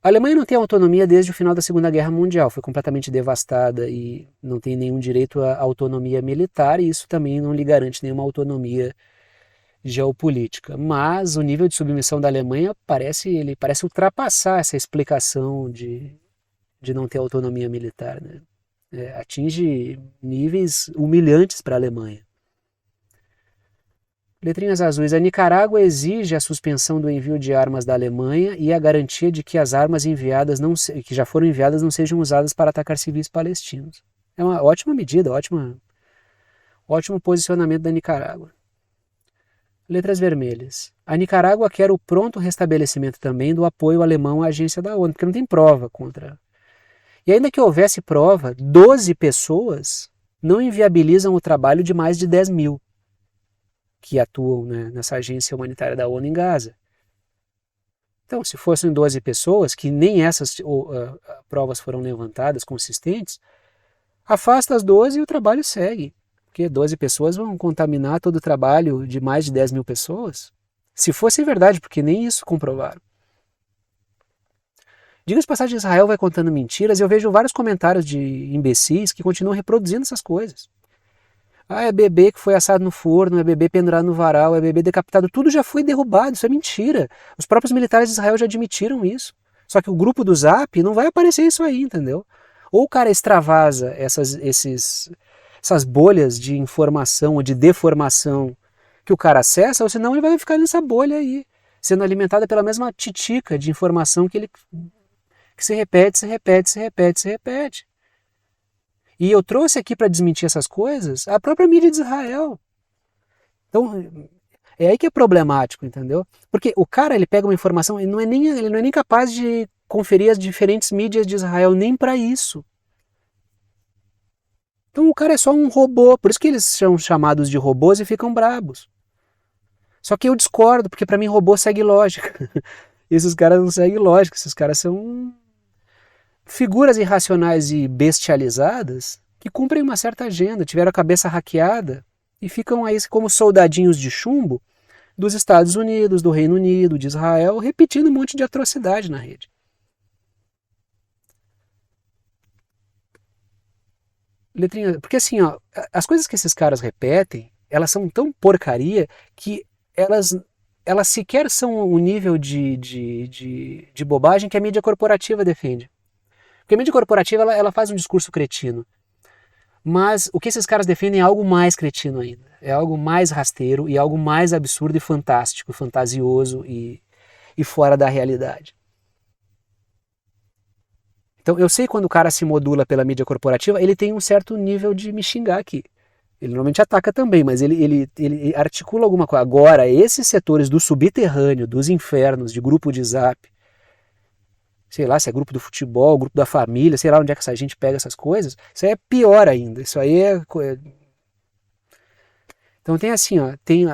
A Alemanha não tem autonomia desde o final da Segunda Guerra Mundial, foi completamente devastada e não tem nenhum direito à autonomia militar, e isso também não lhe garante nenhuma autonomia geopolítica. Mas o nível de submissão da Alemanha parece ultrapassar essa explicação de não ter autonomia militar, né? Atinge níveis humilhantes para a Alemanha. Letrinhas azuis. A Nicarágua exige a suspensão do envio de armas da Alemanha e a garantia de que as armas enviadas que já foram enviadas não sejam usadas para atacar civis palestinos. É uma ótima medida, ótimo posicionamento da Nicarágua. Letras vermelhas. A Nicarágua quer o pronto restabelecimento também do apoio alemão à agência da ONU, porque não tem prova contra. E ainda que houvesse prova, 12 pessoas não inviabilizam o trabalho de mais de 10 mil que atuam, né, nessa agência humanitária da ONU em Gaza. Então, se fossem 12 pessoas, que nem essas provas foram levantadas, consistentes, afasta as 12 e o trabalho segue. Porque 12 pessoas vão contaminar todo o trabalho de mais de 10 mil pessoas? Se fosse verdade, porque nem isso comprovaram. Diga-se de passagem, Israel vai contando mentiras e eu vejo vários comentários de imbecis que continuam reproduzindo essas coisas. Ah, é bebê que foi assado no forno, é bebê pendurado no varal, é bebê decapitado, tudo já foi derrubado, isso é mentira. Os próprios militares de Israel já admitiram isso. Só que o grupo do Zap não vai aparecer isso aí, entendeu? Ou o cara extravasa essas bolhas de informação ou de deformação que o cara acessa, ou senão ele vai ficar nessa bolha aí, sendo alimentada pela mesma titica de informação que se repete, se repete, se repete, se repete. E eu trouxe aqui para desmentir essas coisas a própria mídia de Israel. Então, é aí que é problemático, entendeu? Porque o cara, ele pega uma informação, ele não é nem capaz de conferir as diferentes mídias de Israel, nem para isso. Então o cara é só um robô, por isso que eles são chamados de robôs e ficam brabos. Só que eu discordo, porque para mim robô segue lógica. Esses caras não seguem lógica, esses caras são figuras irracionais e bestializadas que cumprem uma certa agenda, tiveram a cabeça hackeada e ficam aí como soldadinhos de chumbo dos Estados Unidos, do Reino Unido, de Israel, repetindo um monte de atrocidade na rede. Letrinha, porque assim, ó, as coisas que esses caras repetem, elas são tão porcaria que elas sequer são o nível de bobagem que a mídia corporativa defende. Porque a mídia corporativa ela faz um discurso cretino. Mas o que esses caras defendem é algo mais cretino ainda. É algo mais rasteiro e algo mais absurdo e fantástico, fantasioso e fora da realidade. Então eu sei quando o cara se modula pela mídia corporativa, ele tem um certo nível de me xingar aqui. Ele normalmente ataca também, mas ele articula alguma coisa. Agora, esses setores do subterrâneo, dos infernos, de grupo de zap, sei lá se é grupo do futebol, grupo da família, sei lá onde é que essa gente pega essas coisas, isso aí é pior ainda, isso aí é... Então tem assim, ó, tem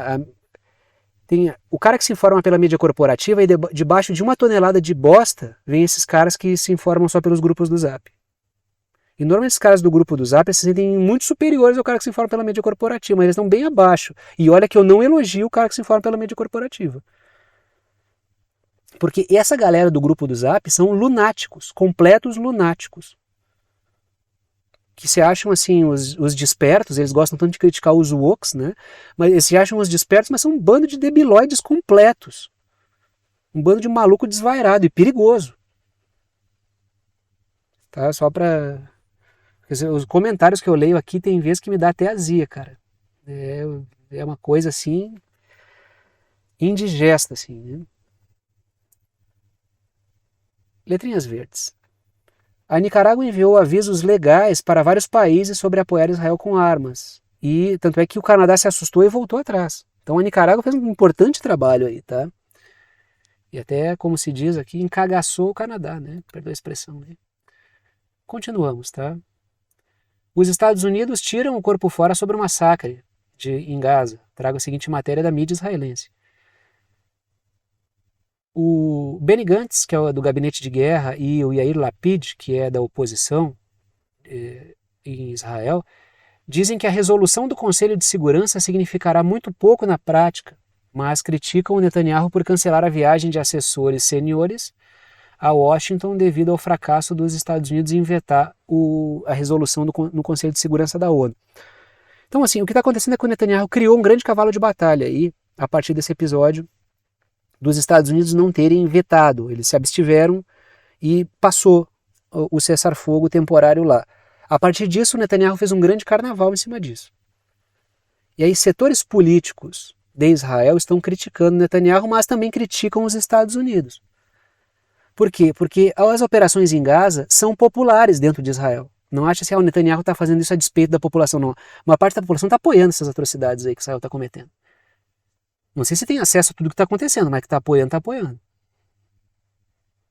o cara que se informa pela mídia corporativa e debaixo de 1 tonelada de bosta vem esses caras que se informam só pelos grupos do Zap. E normalmente esses caras do grupo do Zap se sentem muito superiores ao cara que se informa pela mídia corporativa, mas eles estão bem abaixo. E olha que eu não elogio o cara que se informa pela mídia corporativa. Porque essa galera do grupo do Zap são lunáticos, completos lunáticos. Que se acham assim, os despertos, eles gostam tanto de criticar os wokes, né? Mas eles se acham os despertos, mas são um bando de debilóides completos. Um bando de maluco desvairado e perigoso. Tá? Só pra... Os comentários que eu leio aqui tem vezes que me dá até azia, cara. É uma coisa assim... indigesta, assim, né? Letrinhas verdes. A Nicarágua enviou avisos legais para vários países sobre apoiar Israel com armas. E tanto é que o Canadá se assustou e voltou atrás. Então a Nicarágua fez um importante trabalho aí, tá? E até, como se diz aqui, encagaçou o Canadá, né? Perdoa a expressão aí. Continuamos, tá? Os Estados Unidos tiram o corpo fora sobre o massacre em Gaza. Trago a seguinte matéria da mídia israelense. O Benny Gantz, que é do gabinete de guerra, e o Yair Lapid, que é da oposição em Israel, dizem que a resolução do Conselho de Segurança significará muito pouco na prática, mas criticam o Netanyahu por cancelar a viagem de assessores seniores a Washington devido ao fracasso dos Estados Unidos em vetar a resolução no Conselho de Segurança da ONU. Então, assim, o que está acontecendo é que o Netanyahu criou um grande cavalo de batalha aí, a partir desse episódio dos Estados Unidos não terem vetado, eles se abstiveram e passou o cessar-fogo temporário lá. A partir disso, o Netanyahu fez um grande carnaval em cima disso. E aí setores políticos de Israel estão criticando Netanyahu, mas também criticam os Estados Unidos. Por quê? Porque as operações em Gaza são populares dentro de Israel. Não acha assim, o Netanyahu está fazendo isso a despeito da população, não. Uma parte da população está apoiando essas atrocidades aí que Israel está cometendo. Não sei se tem acesso a tudo que está acontecendo, mas que está apoiando, está apoiando.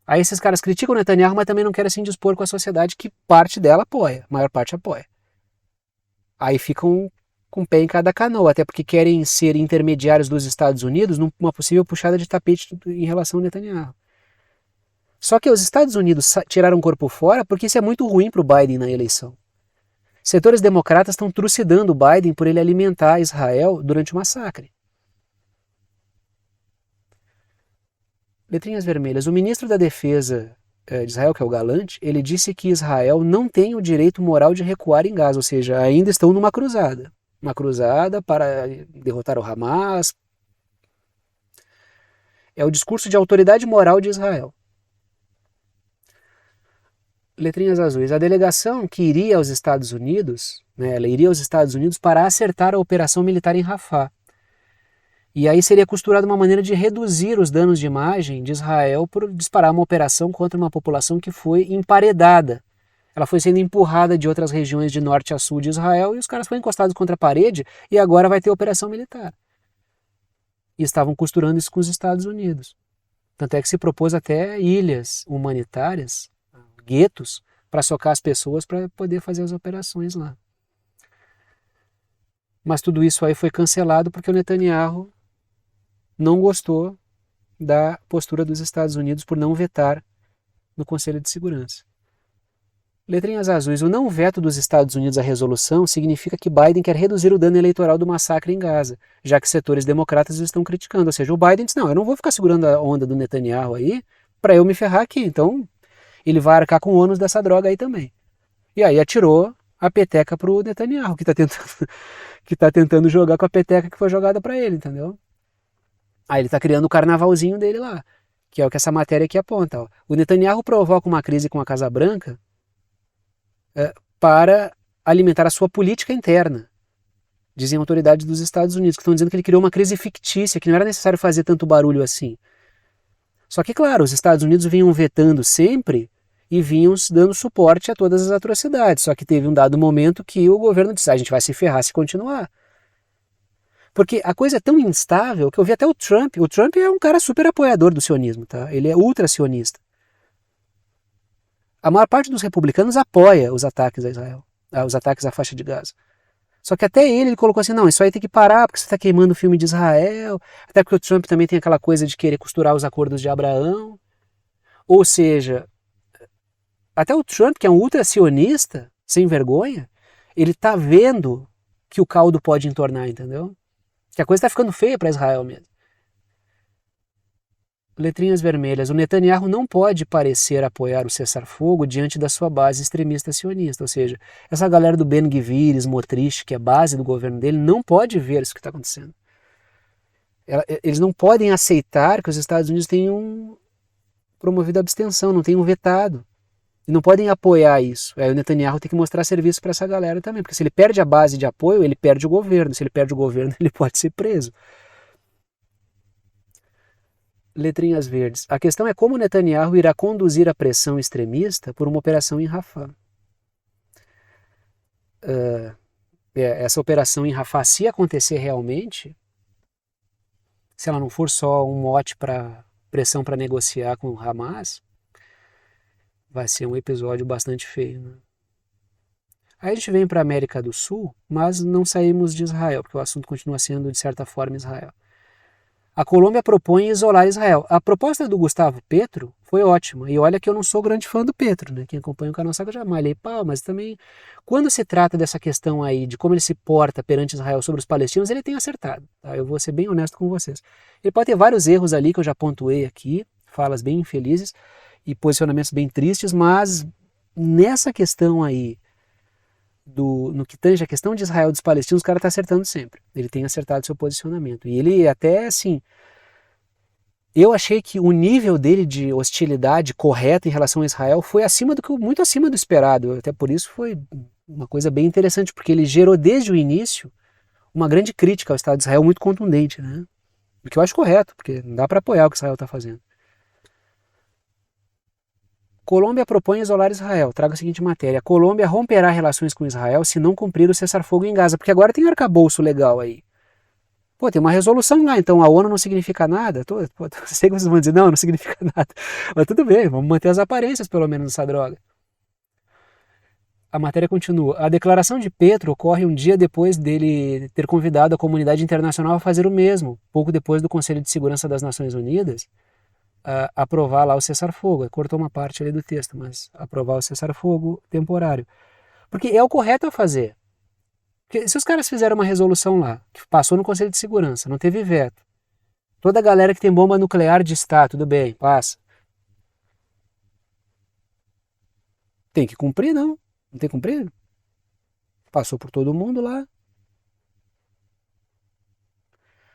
Aí esses caras criticam o Netanyahu, mas também não querem se indispor com a sociedade que parte dela apoia, a maior parte apoia. Aí ficam com o pé em cada canoa, até porque querem ser intermediários dos Estados Unidos numa possível puxada de tapete em relação ao Netanyahu. Só que os Estados Unidos tiraram o corpo fora porque isso é muito ruim para o Biden na eleição. Setores democratas estão trucidando o Biden por ele alimentar Israel durante o massacre. Letrinhas vermelhas. O ministro da Defesa de Israel, que é o Galante, ele disse que Israel não tem o direito moral de recuar em Gaza, ou seja, ainda estão numa cruzada. Uma cruzada para derrotar o Hamas. É o discurso de autoridade moral de Israel. Letrinhas azuis. A delegação que iria aos Estados Unidos, ela iria aos Estados Unidos para acertar a operação militar em Rafah. E aí seria costurada uma maneira de reduzir os danos de imagem de Israel por disparar uma operação contra uma população que foi emparedada. Ela foi sendo empurrada de outras regiões de norte a sul de Israel e os caras foram encostados contra a parede e agora vai ter operação militar. E estavam costurando isso com os Estados Unidos. Tanto é que se propôs até ilhas humanitárias, guetos, para socar as pessoas para poder fazer as operações lá. Mas tudo isso aí foi cancelado porque o Netanyahu não gostou da postura dos Estados Unidos por não vetar no Conselho de Segurança. Letrinhas azuis. O não veto dos Estados Unidos à resolução significa que Biden quer reduzir o dano eleitoral do massacre em Gaza, já que setores democratas estão criticando. Ou seja, o Biden disse, não, eu não vou ficar segurando a onda do Netanyahu aí para eu me ferrar aqui. Então, ele vai arcar com o ônus dessa droga aí também. E aí atirou a peteca pro Netanyahu, que tá tentando jogar com a peteca que foi jogada para ele, entendeu? Aí ele está criando o carnavalzinho dele lá, que é o que essa matéria aqui aponta. Ó. O Netanyahu provoca uma crise com a Casa Branca para alimentar a sua política interna, dizem autoridades dos Estados Unidos, que estão dizendo que ele criou uma crise fictícia, que não era necessário fazer tanto barulho assim. Só que, claro, os Estados Unidos vinham vetando sempre e vinham dando suporte a todas as atrocidades, só que teve um dado momento que o governo disse, a gente vai se ferrar se continuar. Porque a coisa é tão instável que eu vi até o Trump. O Trump é um cara super apoiador do sionismo, tá? Ele é ultra sionista. A maior parte dos republicanos apoia os ataques a Israel, os ataques à faixa de Gaza. Só que até ele colocou assim, não, isso aí tem que parar porque você está queimando o filme de Israel, até porque o Trump também tem aquela coisa de querer costurar os acordos de Abraão. Ou seja, até o Trump, que é um ultra sionista, sem vergonha, ele está vendo que o caldo pode entornar, entendeu? Que a coisa está ficando feia para Israel mesmo. Letrinhas vermelhas. O Netanyahu não pode parecer apoiar o cessar-fogo diante da sua base extremista sionista. Ou seja, essa galera do Ben Gvir, Smotrich, que é a base do governo dele, não pode ver isso que está acontecendo. Eles não podem aceitar que os Estados Unidos tenham promovido a abstenção, não tenham vetado. E não podem apoiar isso. Aí o Netanyahu tem que mostrar serviço para essa galera também, porque se ele perde a base de apoio, ele perde o governo. Se ele perde o governo, ele pode ser preso. Letrinhas verdes. A questão é como o Netanyahu irá conduzir a pressão extremista por uma operação em Rafah. Essa operação em Rafah, se acontecer realmente, se ela não for só um mote para pressão para negociar com o Hamas, vai ser um episódio bastante feio, né? Aí a gente vem para a América do Sul, mas não saímos de Israel, porque o assunto continua sendo, de certa forma, Israel. A Colômbia propõe isolar Israel. A proposta do Gustavo Petro foi ótima. E olha que eu não sou grande fã do Petro, né? Quem acompanha o canal sabe que eu já malhei pau, mas também, quando se trata dessa questão aí, de como ele se porta perante Israel sobre os palestinos, ele tem acertado. Tá? Eu vou ser bem honesto com vocês. Ele pode ter vários erros ali que eu já pontuei aqui, falas bem infelizes e posicionamentos bem tristes, mas nessa questão aí, no que tange a questão de Israel e dos palestinos, o cara está acertando sempre. Ele tem acertado seu posicionamento. E ele até, assim, eu achei que o nível dele de hostilidade correta em relação a Israel foi muito acima do esperado. Até por isso foi uma coisa bem interessante, porque ele gerou desde o início uma grande crítica ao Estado de Israel muito contundente, né? O que eu acho correto, porque não dá para apoiar o que Israel está fazendo. Colômbia propõe isolar Israel. Traga a seguinte matéria. A Colômbia romperá relações com Israel se não cumprir o cessar-fogo em Gaza. Porque agora tem arcabouço legal aí. Pô, tem uma resolução lá, então a ONU não significa nada. Sei que vocês vão dizer, não, não significa nada. Mas tudo bem, vamos manter as aparências pelo menos nessa droga. A matéria continua. A declaração de Petro ocorre um dia depois dele ter convidado a comunidade internacional a fazer o mesmo, pouco depois do Conselho de Segurança das Nações Unidas aprovar lá o cessar-fogo. Cortou uma parte ali do texto, mas aprovar o cessar-fogo temporário. Porque é o correto a fazer. Porque se os caras fizeram uma resolução lá, que passou no Conselho de Segurança, não teve veto, toda a galera que tem bomba nuclear diz, tá, tudo bem, passa. Tem que cumprir, não? Não tem que cumprir? Passou por todo mundo lá.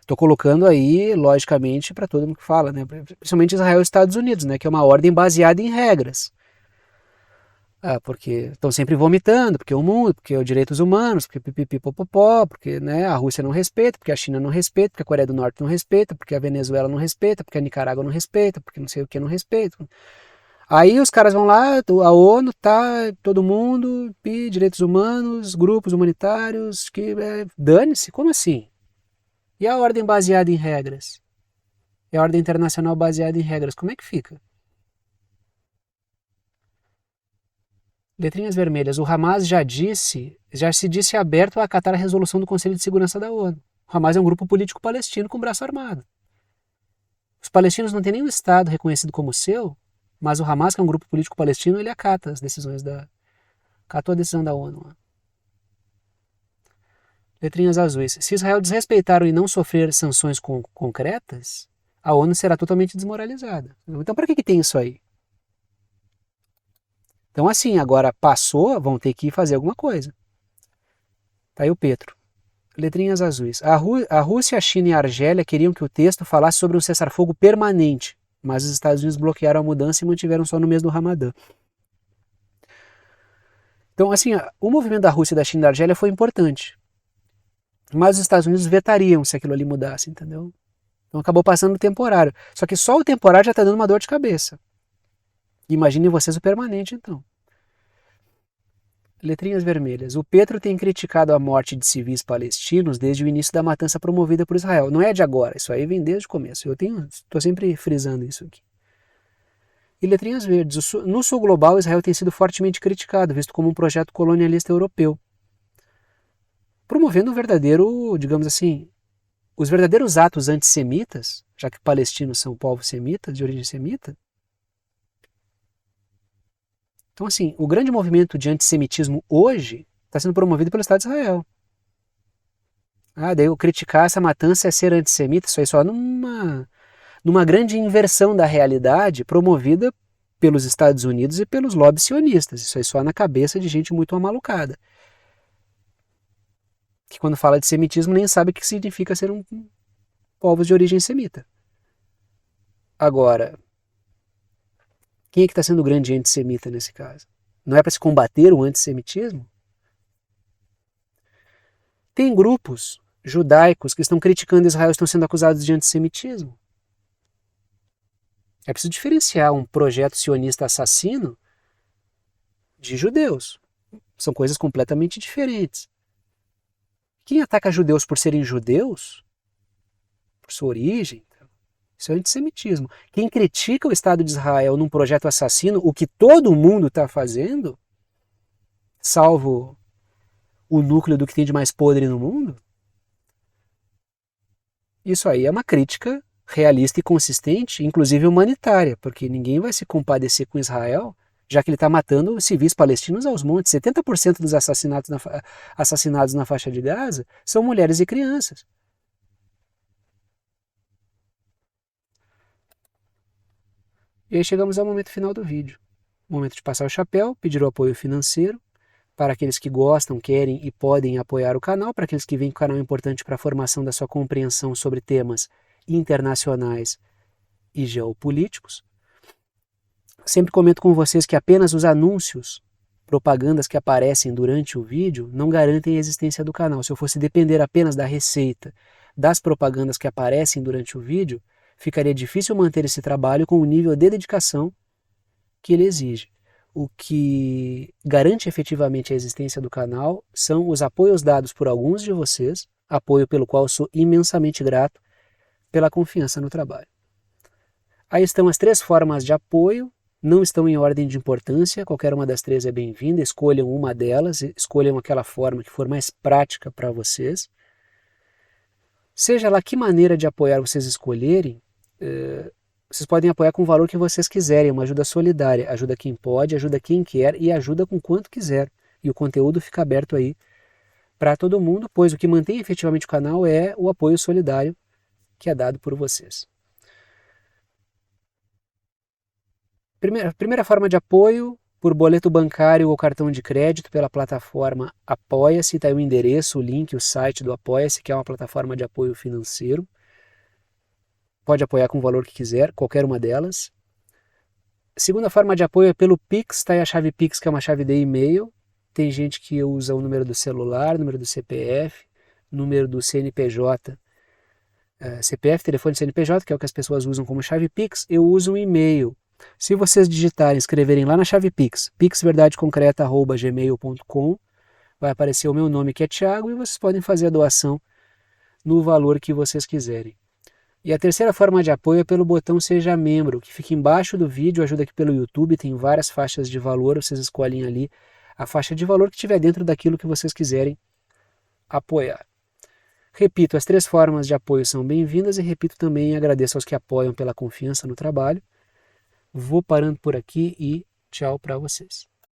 Estou colocando aí, logicamente, para todo mundo que fala, né? Principalmente Israel e Estados Unidos, né? Que é uma ordem baseada em regras. Porque estão sempre vomitando, porque o mundo, porque os direitos humanos, porque pipipipopopó, porque né, a Rússia não respeita, porque a China não respeita, porque a Coreia do Norte não respeita, porque a Venezuela não respeita, porque a Nicarágua não respeita, porque não sei o que não respeita. Aí os caras vão lá, a ONU tá, todo mundo, direitos humanos, grupos humanitários, que dane-se, como assim? E a ordem baseada em regras? E a ordem internacional baseada em regras, como é que fica? Letrinhas vermelhas. O Hamas já se disse aberto a acatar a resolução do Conselho de Segurança da ONU. O Hamas é um grupo político palestino com braço armado. Os palestinos não têm nenhum Estado reconhecido como seu, mas o Hamas, que é um grupo político palestino, ele acata as decisões acatou a decisão da ONU. Letrinhas azuis. Se Israel desrespeitar e não sofrer sanções concretas, a ONU será totalmente desmoralizada. Então, para que tem isso aí? Então, assim, agora passou, vão ter que fazer alguma coisa. Tá aí o Petro. Letrinhas azuis. A Rússia, a China e a Argélia queriam que o texto falasse sobre um cessar-fogo permanente, mas os Estados Unidos bloquearam a mudança e mantiveram só no mês do Ramadã. Então, assim, o movimento da Rússia, da China e da Argélia foi importante. Mas os Estados Unidos vetariam se aquilo ali mudasse, entendeu? Então acabou passando o temporário. Só que só o temporário já está dando uma dor de cabeça. Imaginem vocês o permanente, então. Letrinhas vermelhas. O Petro tem criticado a morte de civis palestinos desde o início da matança promovida por Israel. Não é de agora, isso aí vem desde o começo. Eu estou sempre frisando isso aqui. E letrinhas verdes. No sul global, Israel tem sido fortemente criticado, visto como um projeto colonialista europeu, promovendo um verdadeiro, digamos assim, os verdadeiros atos antissemitas, já que palestinos são povos semitas, de origem semita. Então, assim, o grande movimento de antissemitismo hoje está sendo promovido pelo Estado de Israel. Daí eu criticar essa matança é ser antissemita, isso aí só numa grande inversão da realidade promovida pelos Estados Unidos e pelos lobbies sionistas. Isso aí só na cabeça de gente muito amalucada. Que quando fala de semitismo nem sabe o que significa ser um povo de origem semita. Agora, quem é que está sendo o grande antissemita nesse caso? Não é para se combater o antissemitismo? Tem grupos judaicos que estão criticando Israel e estão sendo acusados de antissemitismo. É preciso diferenciar um projeto sionista assassino de judeus. São coisas completamente diferentes. Quem ataca judeus por serem judeus, por sua origem, isso é antissemitismo. Quem critica o Estado de Israel num projeto assassino, o que todo mundo está fazendo, salvo o núcleo do que tem de mais podre no mundo, isso aí é uma crítica realista e consistente, inclusive humanitária, porque ninguém vai se compadecer com Israel, já que ele está matando civis palestinos aos montes. 70% dos assassinados na faixa de Gaza são mulheres e crianças. E aí chegamos ao momento final do vídeo. Momento de passar o chapéu, pedir o apoio financeiro para aqueles que gostam, querem e podem apoiar o canal, para aqueles que veem que o canal é importante para a formação da sua compreensão sobre temas internacionais e geopolíticos. Sempre comento com vocês que apenas os anúncios propagandas que aparecem durante o vídeo não garantem a existência do canal. Se eu fosse depender apenas da receita, das propagandas que aparecem durante o vídeo, ficaria difícil manter esse trabalho com o nível de dedicação que ele exige. O que garante efetivamente a existência do canal são os apoios dados por alguns de vocês, apoio pelo qual eu sou imensamente grato pela confiança no trabalho. Aí estão as 3 formas de apoio, não estão em ordem de importância, qualquer uma das 3 é bem-vinda, escolham uma delas, escolham aquela forma que for mais prática para vocês. Seja lá que maneira de apoiar vocês escolherem, vocês podem apoiar com o valor que vocês quiserem, uma ajuda solidária, ajuda quem pode, ajuda quem quer e ajuda com quanto quiser. E o conteúdo fica aberto aí para todo mundo, pois o que mantém efetivamente o canal é o apoio solidário que é dado por vocês. Primeira forma de apoio, por boleto bancário ou cartão de crédito pela plataforma Apoia-se, está aí o endereço, o link, o site do Apoia-se, que é uma plataforma de apoio financeiro. Pode apoiar com o valor que quiser, qualquer uma delas. Segunda forma de apoio é pelo Pix, está aí a chave Pix, que é uma chave de e-mail. Tem gente que usa o número do celular, número do CPF, número do CNPJ, CPF, telefone CNPJ, que é o que as pessoas usam como chave Pix. Eu uso um e-mail. Se vocês digitarem, escreverem lá na chave Pix, pixverdadeconcreta@gmail.com, vai aparecer o meu nome, que é Thiago, e vocês podem fazer a doação no valor que vocês quiserem. E a terceira forma de apoio é pelo botão Seja Membro, que fica embaixo do vídeo, ajuda aqui pelo YouTube, tem várias faixas de valor, vocês escolhem ali a faixa de valor que estiver dentro daquilo que vocês quiserem apoiar. Repito, as 3 formas de apoio são bem-vindas e repito também, agradeço aos que apoiam pela confiança no trabalho. Vou parando por aqui e tchau para vocês.